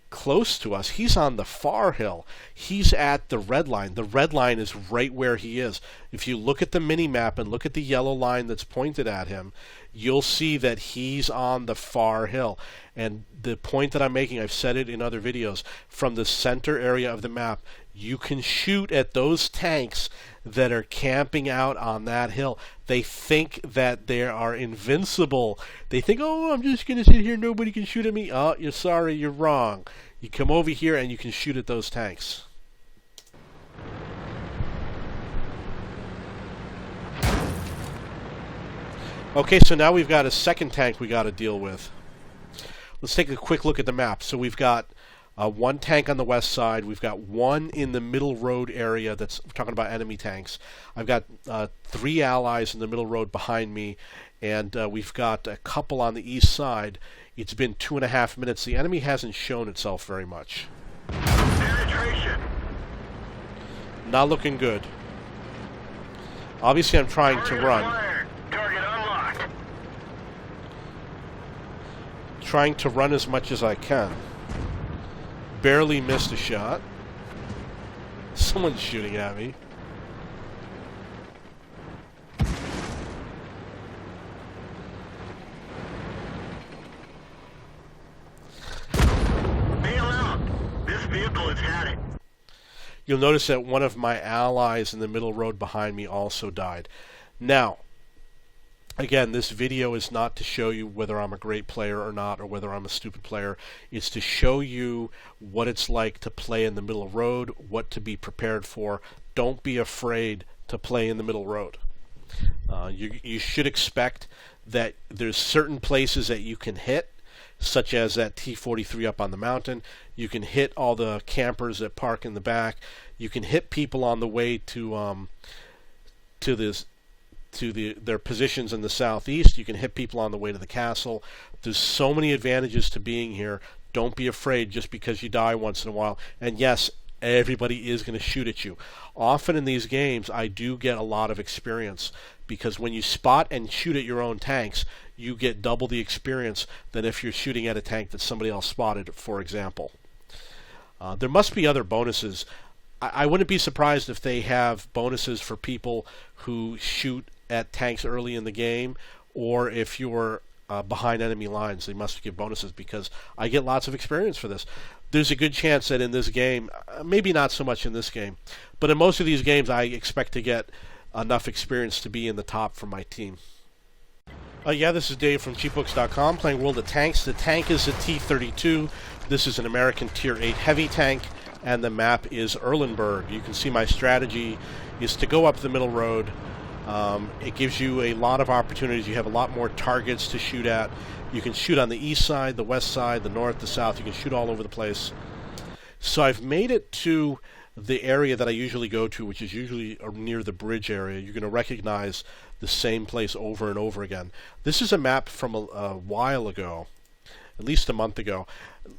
close to us. He's on the far hill. He's at the red line. The red line is right where he is. If you look at the mini-map and look at the yellow line that's pointed at him, you'll see that he's on the far hill. And the point that I'm making, I've said it in other videos, from the center area of the map, you can shoot at those tanks that are camping out on that hill. They think that they are invincible. They think, oh, I'm just going to sit here, nobody can shoot at me. Oh, you're sorry, you're wrong. You come over here and you can shoot at those tanks. Okay, so now we've got a second tank we got to deal with. Let's take a quick look at the map. So we've got one tank on the west side. We've got one in the middle road area. That's, we're talking about enemy tanks. I've got 3 allies in the middle road behind me, and we've got a couple on the east side. It's been 2.5 minutes. The enemy hasn't shown itself very much. Penetration. Not looking good. Obviously, I'm trying to run. Target unlocked. Trying to run as much as I can. Barely missed a shot. Someone's shooting at me. Bail out. This vehicle has had it. You'll notice that one of my allies in the middle road behind me also died. Now, again, this video is not to show you whether I'm a great player or not, or whether I'm a stupid player. It's to show you what it's like to play in the middle road, what to be prepared for. Don't be afraid to play in the middle road. You should expect that there's certain places that you can hit, such as that T-43 up on the mountain. You can hit all the campers that park in the back. You can hit people on the way to their positions in the southeast. You can hit people on the way to the castle. There's so many advantages to being here. Don't be afraid just because you die once in a while. And yes, everybody is going to shoot at you. Often in these games, I do get a lot of experience, because when you spot and shoot at your own tanks, you get double the experience than if you're shooting at a tank that somebody else spotted, for example. There must be other bonuses. I wouldn't be surprised if they have bonuses for people who shoot at tanks early in the game, or if you're behind enemy lines, they must give bonuses, because I get lots of experience for this. There's a good chance that in this game, maybe not so much in this game, but in most of these games I expect to get enough experience to be in the top for my team. Yeah, this is Dave from cheapbooks.com playing World of Tanks. The tank is a T-32. This is an American Tier 8 heavy tank, and the map is Erlenberg. You can see my strategy is to go up the middle road. It gives you a lot of opportunities. You have a lot more targets to shoot at. You can shoot on the east side, the west side, the north, the south. You can shoot all over the place. So I've made it to the area that I usually go to, which is usually near the bridge area. You're going to recognize the same place over and over again. This is a map from a while ago, at least a month ago.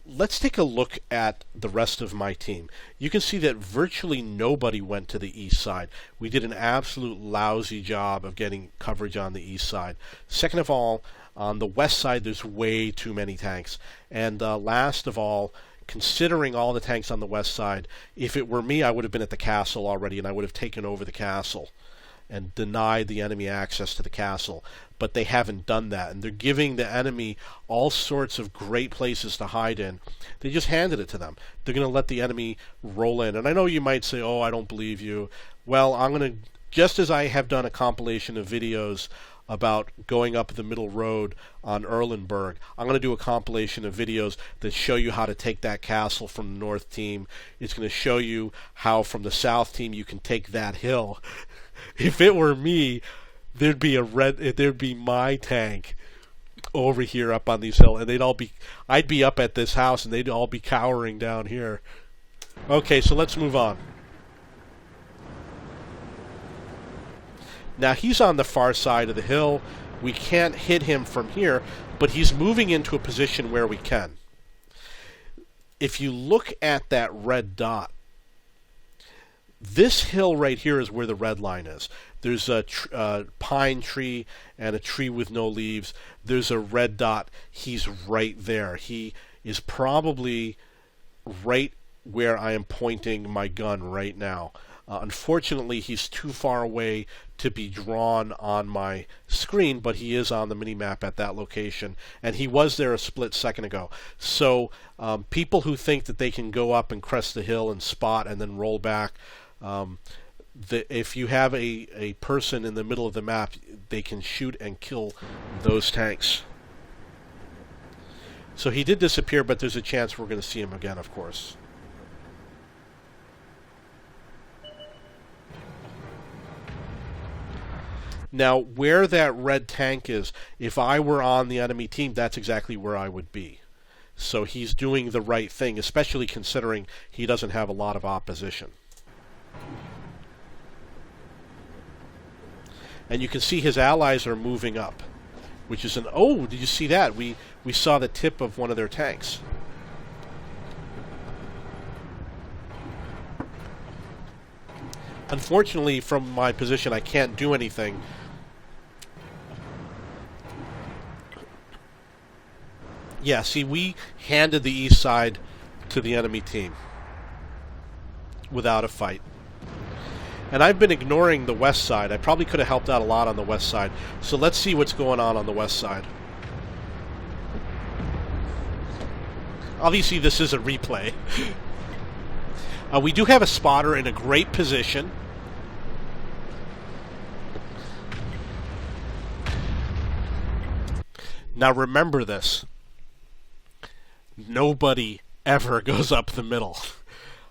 Let's take a look at the rest of my team. You can see that virtually nobody went to the east side. We did an absolute lousy job of getting coverage on the east side. Second of all, on the west side, there's way too many tanks. And last of all, considering all the tanks on the west side, if it were me, I would have been at the castle already, and I would have taken over the castle and denied the enemy access to the castle. But they haven't done that, and they're giving the enemy all sorts of great places to hide in. They just handed it to them. They're going to let the enemy roll in. And I know you might say, oh, I don't believe you. Well, I'm going to, just as I have done a compilation of videos about going up the middle road on Erlenberg, I'm going to do a compilation of videos that show you how to take that castle from the north team. It's going to show you how from the south team you can take that hill. If it were me, there'd be my tank over here up on these hills, and I'd be up at this house, and they'd all be cowering down here. Okay, so let's move on. Now he's on the far side of the hill. We can't hit him from here, but he's moving into a position where we can. If you look at that red dot, this hill right here is where the red line is. There's a pine tree and a tree with no leaves. There's a red dot. He's right there. He is probably right where I am pointing my gun right now. Unfortunately, he's too far away to be drawn on my screen, but he is on the mini-map at that location, and he was there a split second ago. So people who think that they can go up and crest the hill and spot and then roll back, if you have a person in the middle of the map, they can shoot and kill those tanks. So he did disappear, but there's a chance we're going to see him again, of course. Now, where that red tank is, if I were on the enemy team, that's exactly where I would be. So he's doing the right thing, especially considering he doesn't have a lot of opposition. And you can see his allies are moving up, which is an... Oh, did you see that? We saw the tip of one of their tanks. Unfortunately, from my position, I can't do anything. Yeah, see, we handed the east side to the enemy team without a fight. And I've been ignoring the west side. I probably could have helped out a lot on the west side. So let's see what's going on the west side. Obviously, this is a replay. We do have a spotter in a great position. Now remember this. Nobody ever goes up the middle.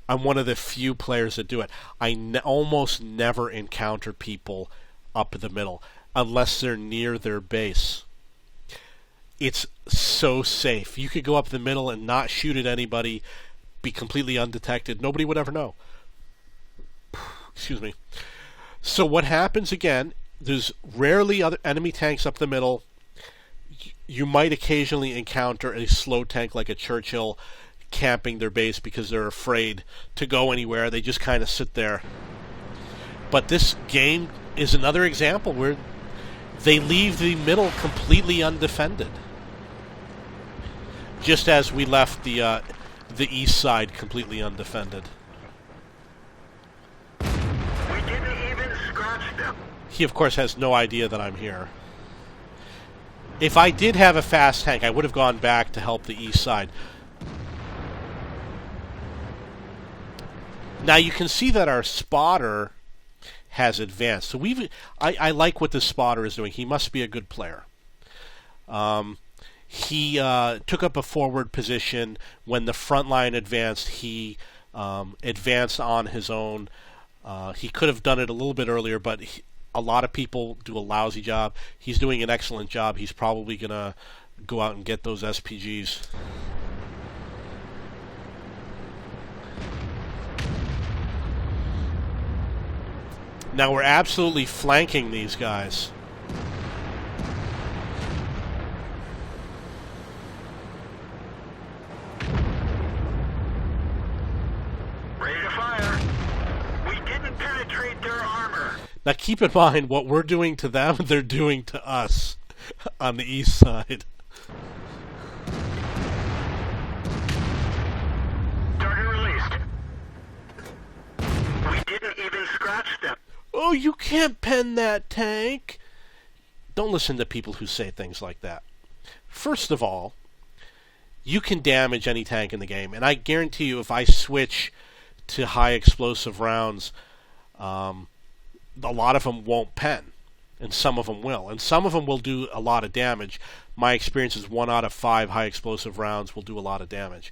I'm one of the few players that do it. I almost never encounter people up the middle unless they're near their base. It's so safe. You could go up the middle and not shoot at anybody, be completely undetected. Nobody would ever know. Excuse me. So what happens again, there's rarely other enemy tanks up the middle. You might occasionally encounter a slow tank like a Churchill camping their base because they're afraid to go anywhere. They just kind of sit there. But this game is another example where they leave the middle completely undefended. Just as we left the east side completely undefended. We didn't even scratch them. He, of course, has no idea that I'm here. If I did have a fast tank, I would have gone back to help the east side. Now you can see that our spotter has advanced. So I like what this spotter is doing. He must be a good player. He took up a forward position. When the front line advanced, he advanced on his own. He could have done it a little bit earlier, but a lot of people do a lousy job. He's doing an excellent job. He's probably going to go out and get those SPGs. Now we're absolutely flanking these guys. Ready to fire. We didn't penetrate their armor. Now keep in mind, what we're doing to them, they're doing to us on the east side. Target released. We didn't even scratch them. Oh, you can't pen that tank. Don't listen to people who say things like that. First of all, you can damage any tank in the game, and I guarantee you if I switch to high explosive rounds, a lot of them won't pen, and some of them will. And some of them will do a lot of damage. My experience is 1 out of 5 high explosive rounds will do a lot of damage.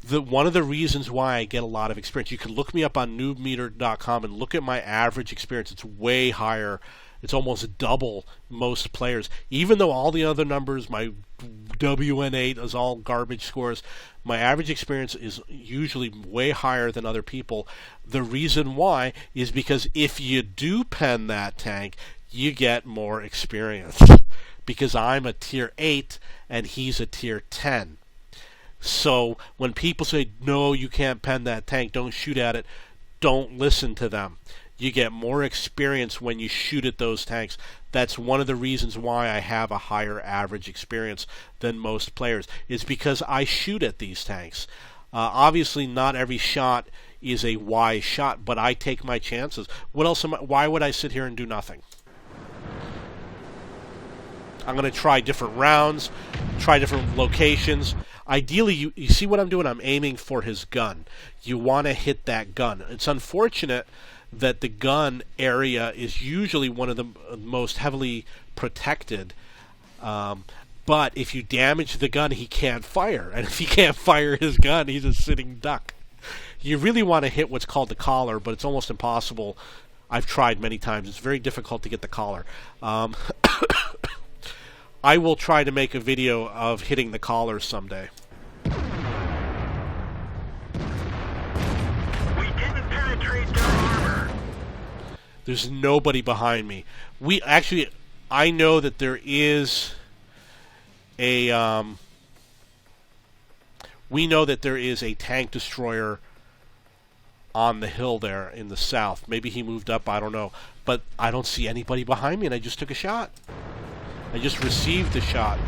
One of the reasons why I get a lot of experience, you can look me up on noobmeter.com and look at my average experience. It's way higher. It's almost double most players. Even though all the other numbers, my WN8 is all garbage scores, my average experience is usually way higher than other people. The reason why is because if you do pen that tank, you get more experience. Because I'm a tier 8 and he's a tier 10. So when people say, no, you can't pen that tank, don't shoot at it, don't listen to them. You get more experience when you shoot at those tanks. That's one of the reasons why I have a higher average experience than most players. It's because I shoot at these tanks. Obviously, not every shot is a wise shot, but I take my chances. What else why would I sit here and do nothing? I'm going to try different rounds, try different locations. Ideally, you see what I'm doing? I'm aiming for his gun. You want to hit that gun. It's unfortunate that the gun area is usually one of the most heavily protected. But if you damage the gun, he can't fire. And if he can't fire his gun, he's a sitting duck. You really want to hit what's called the collar, but it's almost impossible. I've tried many times. It's very difficult to get the collar. I will try to make a video of hitting the collar someday. We didn't penetrate their armor. There's nobody behind me. I know that there is a we know that there is a tank destroyer on the hill there in the south. Maybe he moved up, I don't know. But I don't see anybody behind me, and I just took a shot. I just received a shot.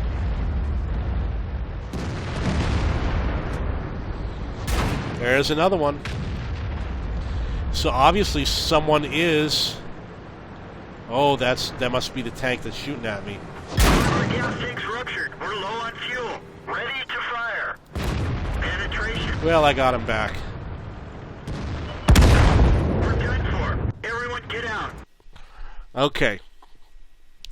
There's another one. So obviously someone is... Oh, that must be the tank that's shooting at me. Our gas tank's ruptured. We're low on fuel. Ready to fire. Penetration. Well, I got him back. Get out. Okay.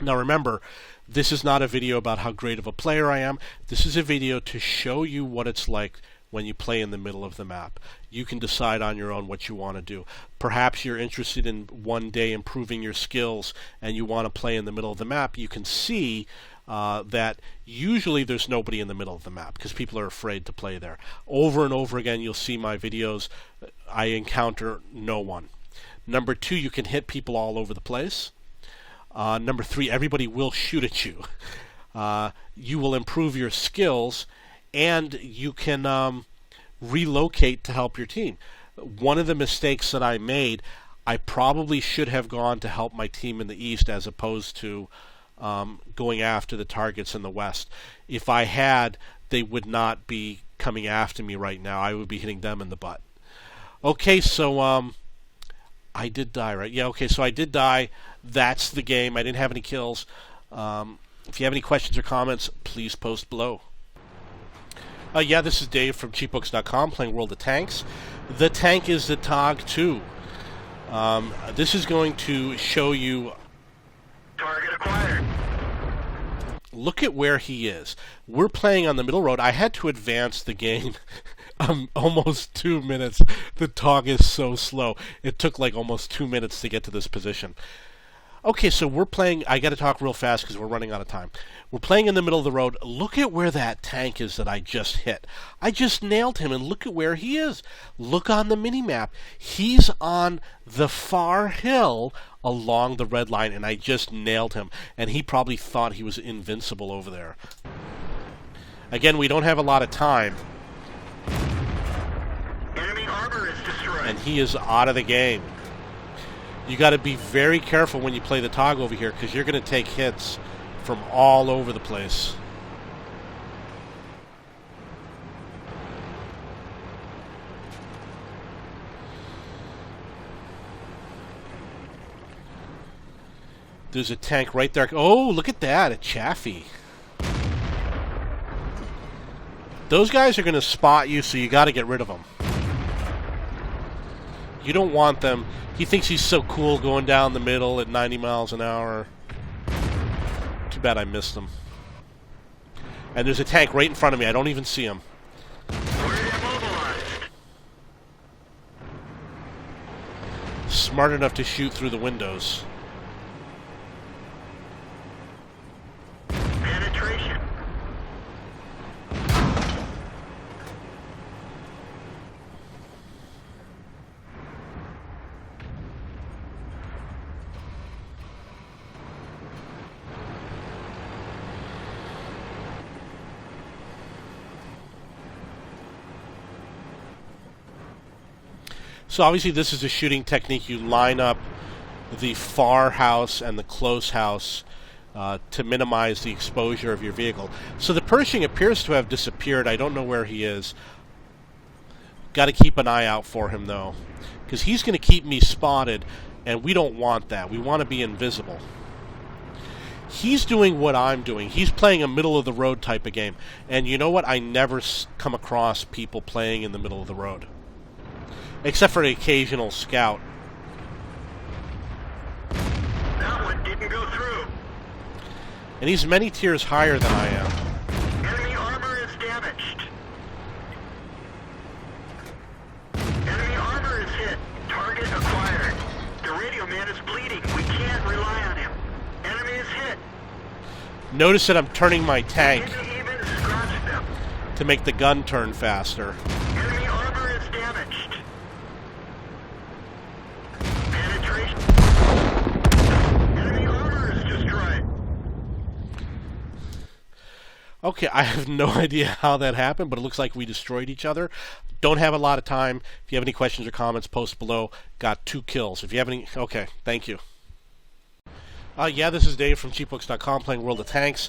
Now remember, this is not a video about how great of a player I am. This is a video to show you what it's like when you play in the middle of the map. You can decide on your own what you want to do. Perhaps you're interested in one day improving your skills and you want to play in the middle of the map. You can see that usually there's nobody in the middle of the map because people are afraid to play there. Over and over again you'll see my videos. I encounter no one. Number 2, you can hit people all over the place. Number 3, everybody will shoot at you. You will improve your skills, and you can relocate to help your team. One of the mistakes that I made, I probably should have gone to help my team in the east as opposed to going after the targets in the west. If I had, they would not be coming after me right now. I would be hitting them in the butt. Okay, so I did die, right? Yeah, okay, so I did die. That's the game. I didn't have any kills. If you have any questions or comments, please post below. Yeah, this is Dave from cheapbooks.com playing World of Tanks. The tank is the TOG 2. This is going to show you... Target acquired. Look at where he is. We're playing on the middle road. I had to advance the game almost 2 minutes. The TOG is so slow. It took like almost 2 minutes to get to this position. Okay, so we're playing... I got to talk real fast because we're running out of time. We're playing in the middle of the road. Look at where that tank is that I just hit. I just nailed him, and look at where he is. Look on the minimap. He's on the far hill along the red line, and I just nailed him. And he probably thought he was invincible over there. Again, we don't have a lot of time. Enemy armor is destroyed. And he is out of the game. You got to be very careful when you play the TOG over here because you're going to take hits from all over the place. There's a tank right there. Oh, look at that, a Chaffee. Those guys are going to spot you, so you got to get rid of them. You don't want them. He thinks he's so cool going down the middle at 90 miles an hour. Too bad I missed him. And there's a tank right in front of me. I don't even see him. Smart enough to shoot through the windows. Penetration. So obviously this is a shooting technique. You line up the far house and the close house to minimize the exposure of your vehicle. So the Pershing appears to have disappeared. I don't know where he is. Got to keep an eye out for him though, because he's going to keep me spotted, and we don't want that. We want to be invisible. He's doing what I'm doing. He's playing a middle of the road type of game. And you know what? I never come across people playing in the middle of the road. Except for an occasional scout. That one didn't go through. And he's many tiers higher than I am. Enemy armor is damaged. Enemy armor is hit. Target acquired. The radio man is bleeding. We can't rely on him. Enemy is hit. Notice that I'm turning my tank Didn't even scratch them. to make the gun turn faster. Enemy armor is damaged. Penetration. Enemy armor is destroyed. Okay, I have no idea how that happened, but it looks like we destroyed each other. Don't have a lot of time. If you have any questions or comments, post below. Got 2 kills. If you have any... Okay, thank you. Yeah, this is Dave from cheapbooks.com playing World of Tanks.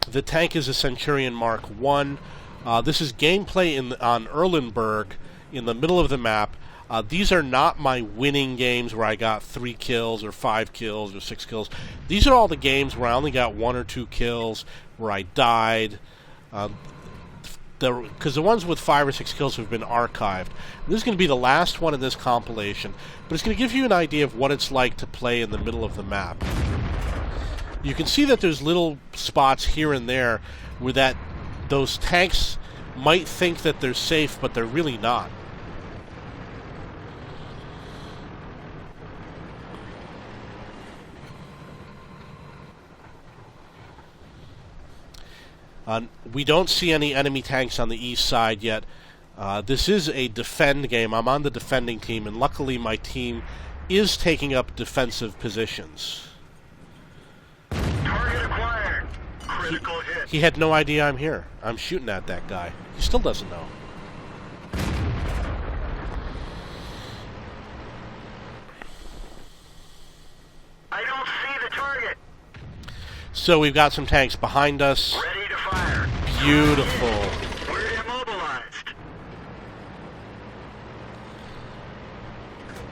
The tank is a Centurion Mark I. This is gameplay on Erlenberg in the middle of the map. These are not my winning games where I got 3 kills or 5 kills or 6 kills. These are all the games where I only got 1 or 2 kills, where I died. because the ones with 5 or 6 kills have been archived. This is going to be the last one in this compilation, but it's going to give you an idea of what it's like to play in the middle of the map. You can see that there's little spots here and there where those tanks might think that they're safe, but they're really not. We don't see any enemy tanks on the east side yet. This is a defend game. I'm on the defending team, and luckily my team is taking up defensive positions. Target acquired. Critical hit. He had no idea I'm here. I'm shooting at that guy. He still doesn't know. I don't see the target. So we've got some tanks behind us. Ready to fire. Beautiful. We're immobilized.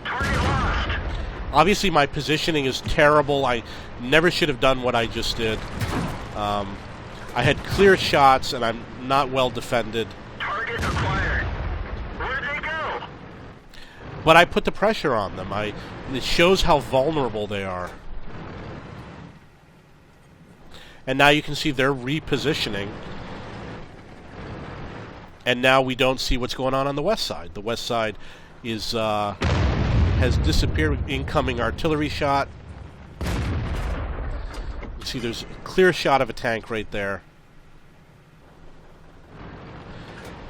Target lost. Obviously my positioning is terrible. I never should have done what I just did. I had clear shots and I'm not well defended. Target acquired. Where'd they go? But I put the pressure on them. It shows how vulnerable they are. And now you can see they're repositioning. And now we don't see what's going on the west side. The west side is has disappeared. Incoming artillery shot. You see there's a clear shot of a tank right there.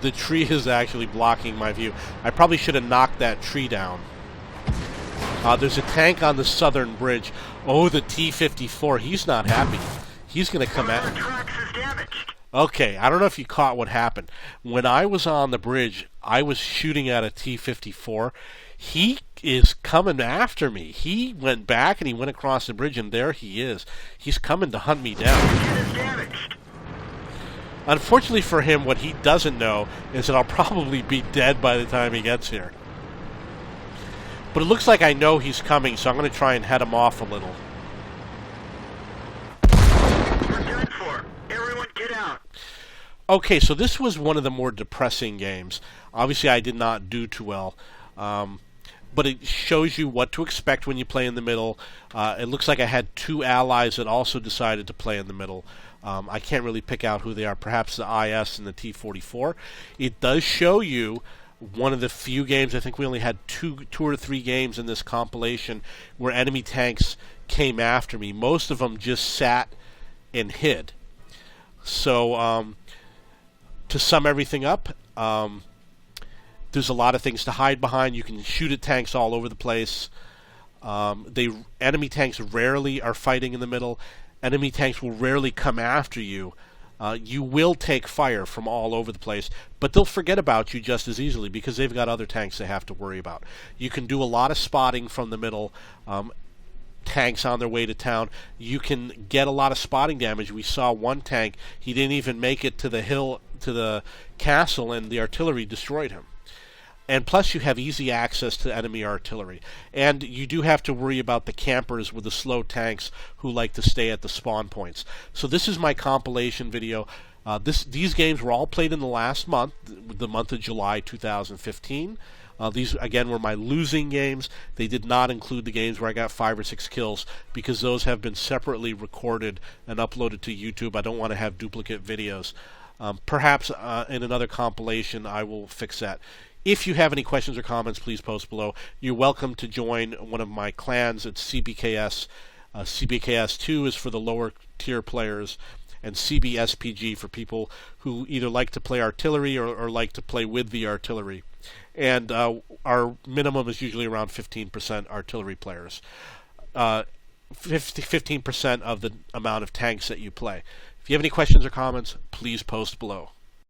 The tree is actually blocking my view. I probably should have knocked that tree down. There's a tank on the southern bridge. Oh, the T-54. He's not happy. He's going to come at me. Okay, I don't know if you caught what happened. When I was on the bridge, I was shooting at a T-54. He is coming after me. He went back and he went across the bridge, and there he is. He's coming to hunt me down. Unfortunately for him, what he doesn't know is that I'll probably be dead by the time he gets here. But it looks like I know he's coming, so I'm going to try and head him off a little. We're done for. Everyone get out. Okay, so this was one of the more depressing games. Obviously, I did not do too well. But it shows you what to expect when you play in the middle. It looks like I had 2 allies that also decided to play in the middle. I can't really pick out who they are. Perhaps the IS and the T-44. It does show you one of the few games, I think we only had two or three games in this compilation, where enemy tanks came after me. Most of them just sat and hid. So to sum everything up, there's a lot of things to hide behind. You can shoot at tanks all over the place. Enemy tanks rarely are fighting in the middle. Enemy tanks will rarely come after you. You will take fire from all over the place, but they'll forget about you just as easily because they've got other tanks they have to worry about. You can do a lot of spotting from the middle. Tanks on their way to town. You can get a lot of spotting damage. We saw one tank, he didn't even make it to the hill, to the castle, and the artillery destroyed him. And plus you have easy access to enemy artillery. And you do have to worry about the campers with the slow tanks who like to stay at the spawn points. So this is my compilation video. These games were all played in the last month, the month of July 2015. These, again, were my losing games. They did not include the games where I got 5 or 6 kills because those have been separately recorded and uploaded to YouTube. I don't want to have duplicate videos. Perhaps in another compilation I will fix that. If you have any questions or comments, please post below. You're welcome to join one of my clans at CBKS. CBKS2 is for the lower tier players, and CBSPG for people who either like to play artillery or like to play with the artillery. And our minimum is usually around 15% artillery players. 15% of the amount of tanks that you play. If you have any questions or comments, please post below.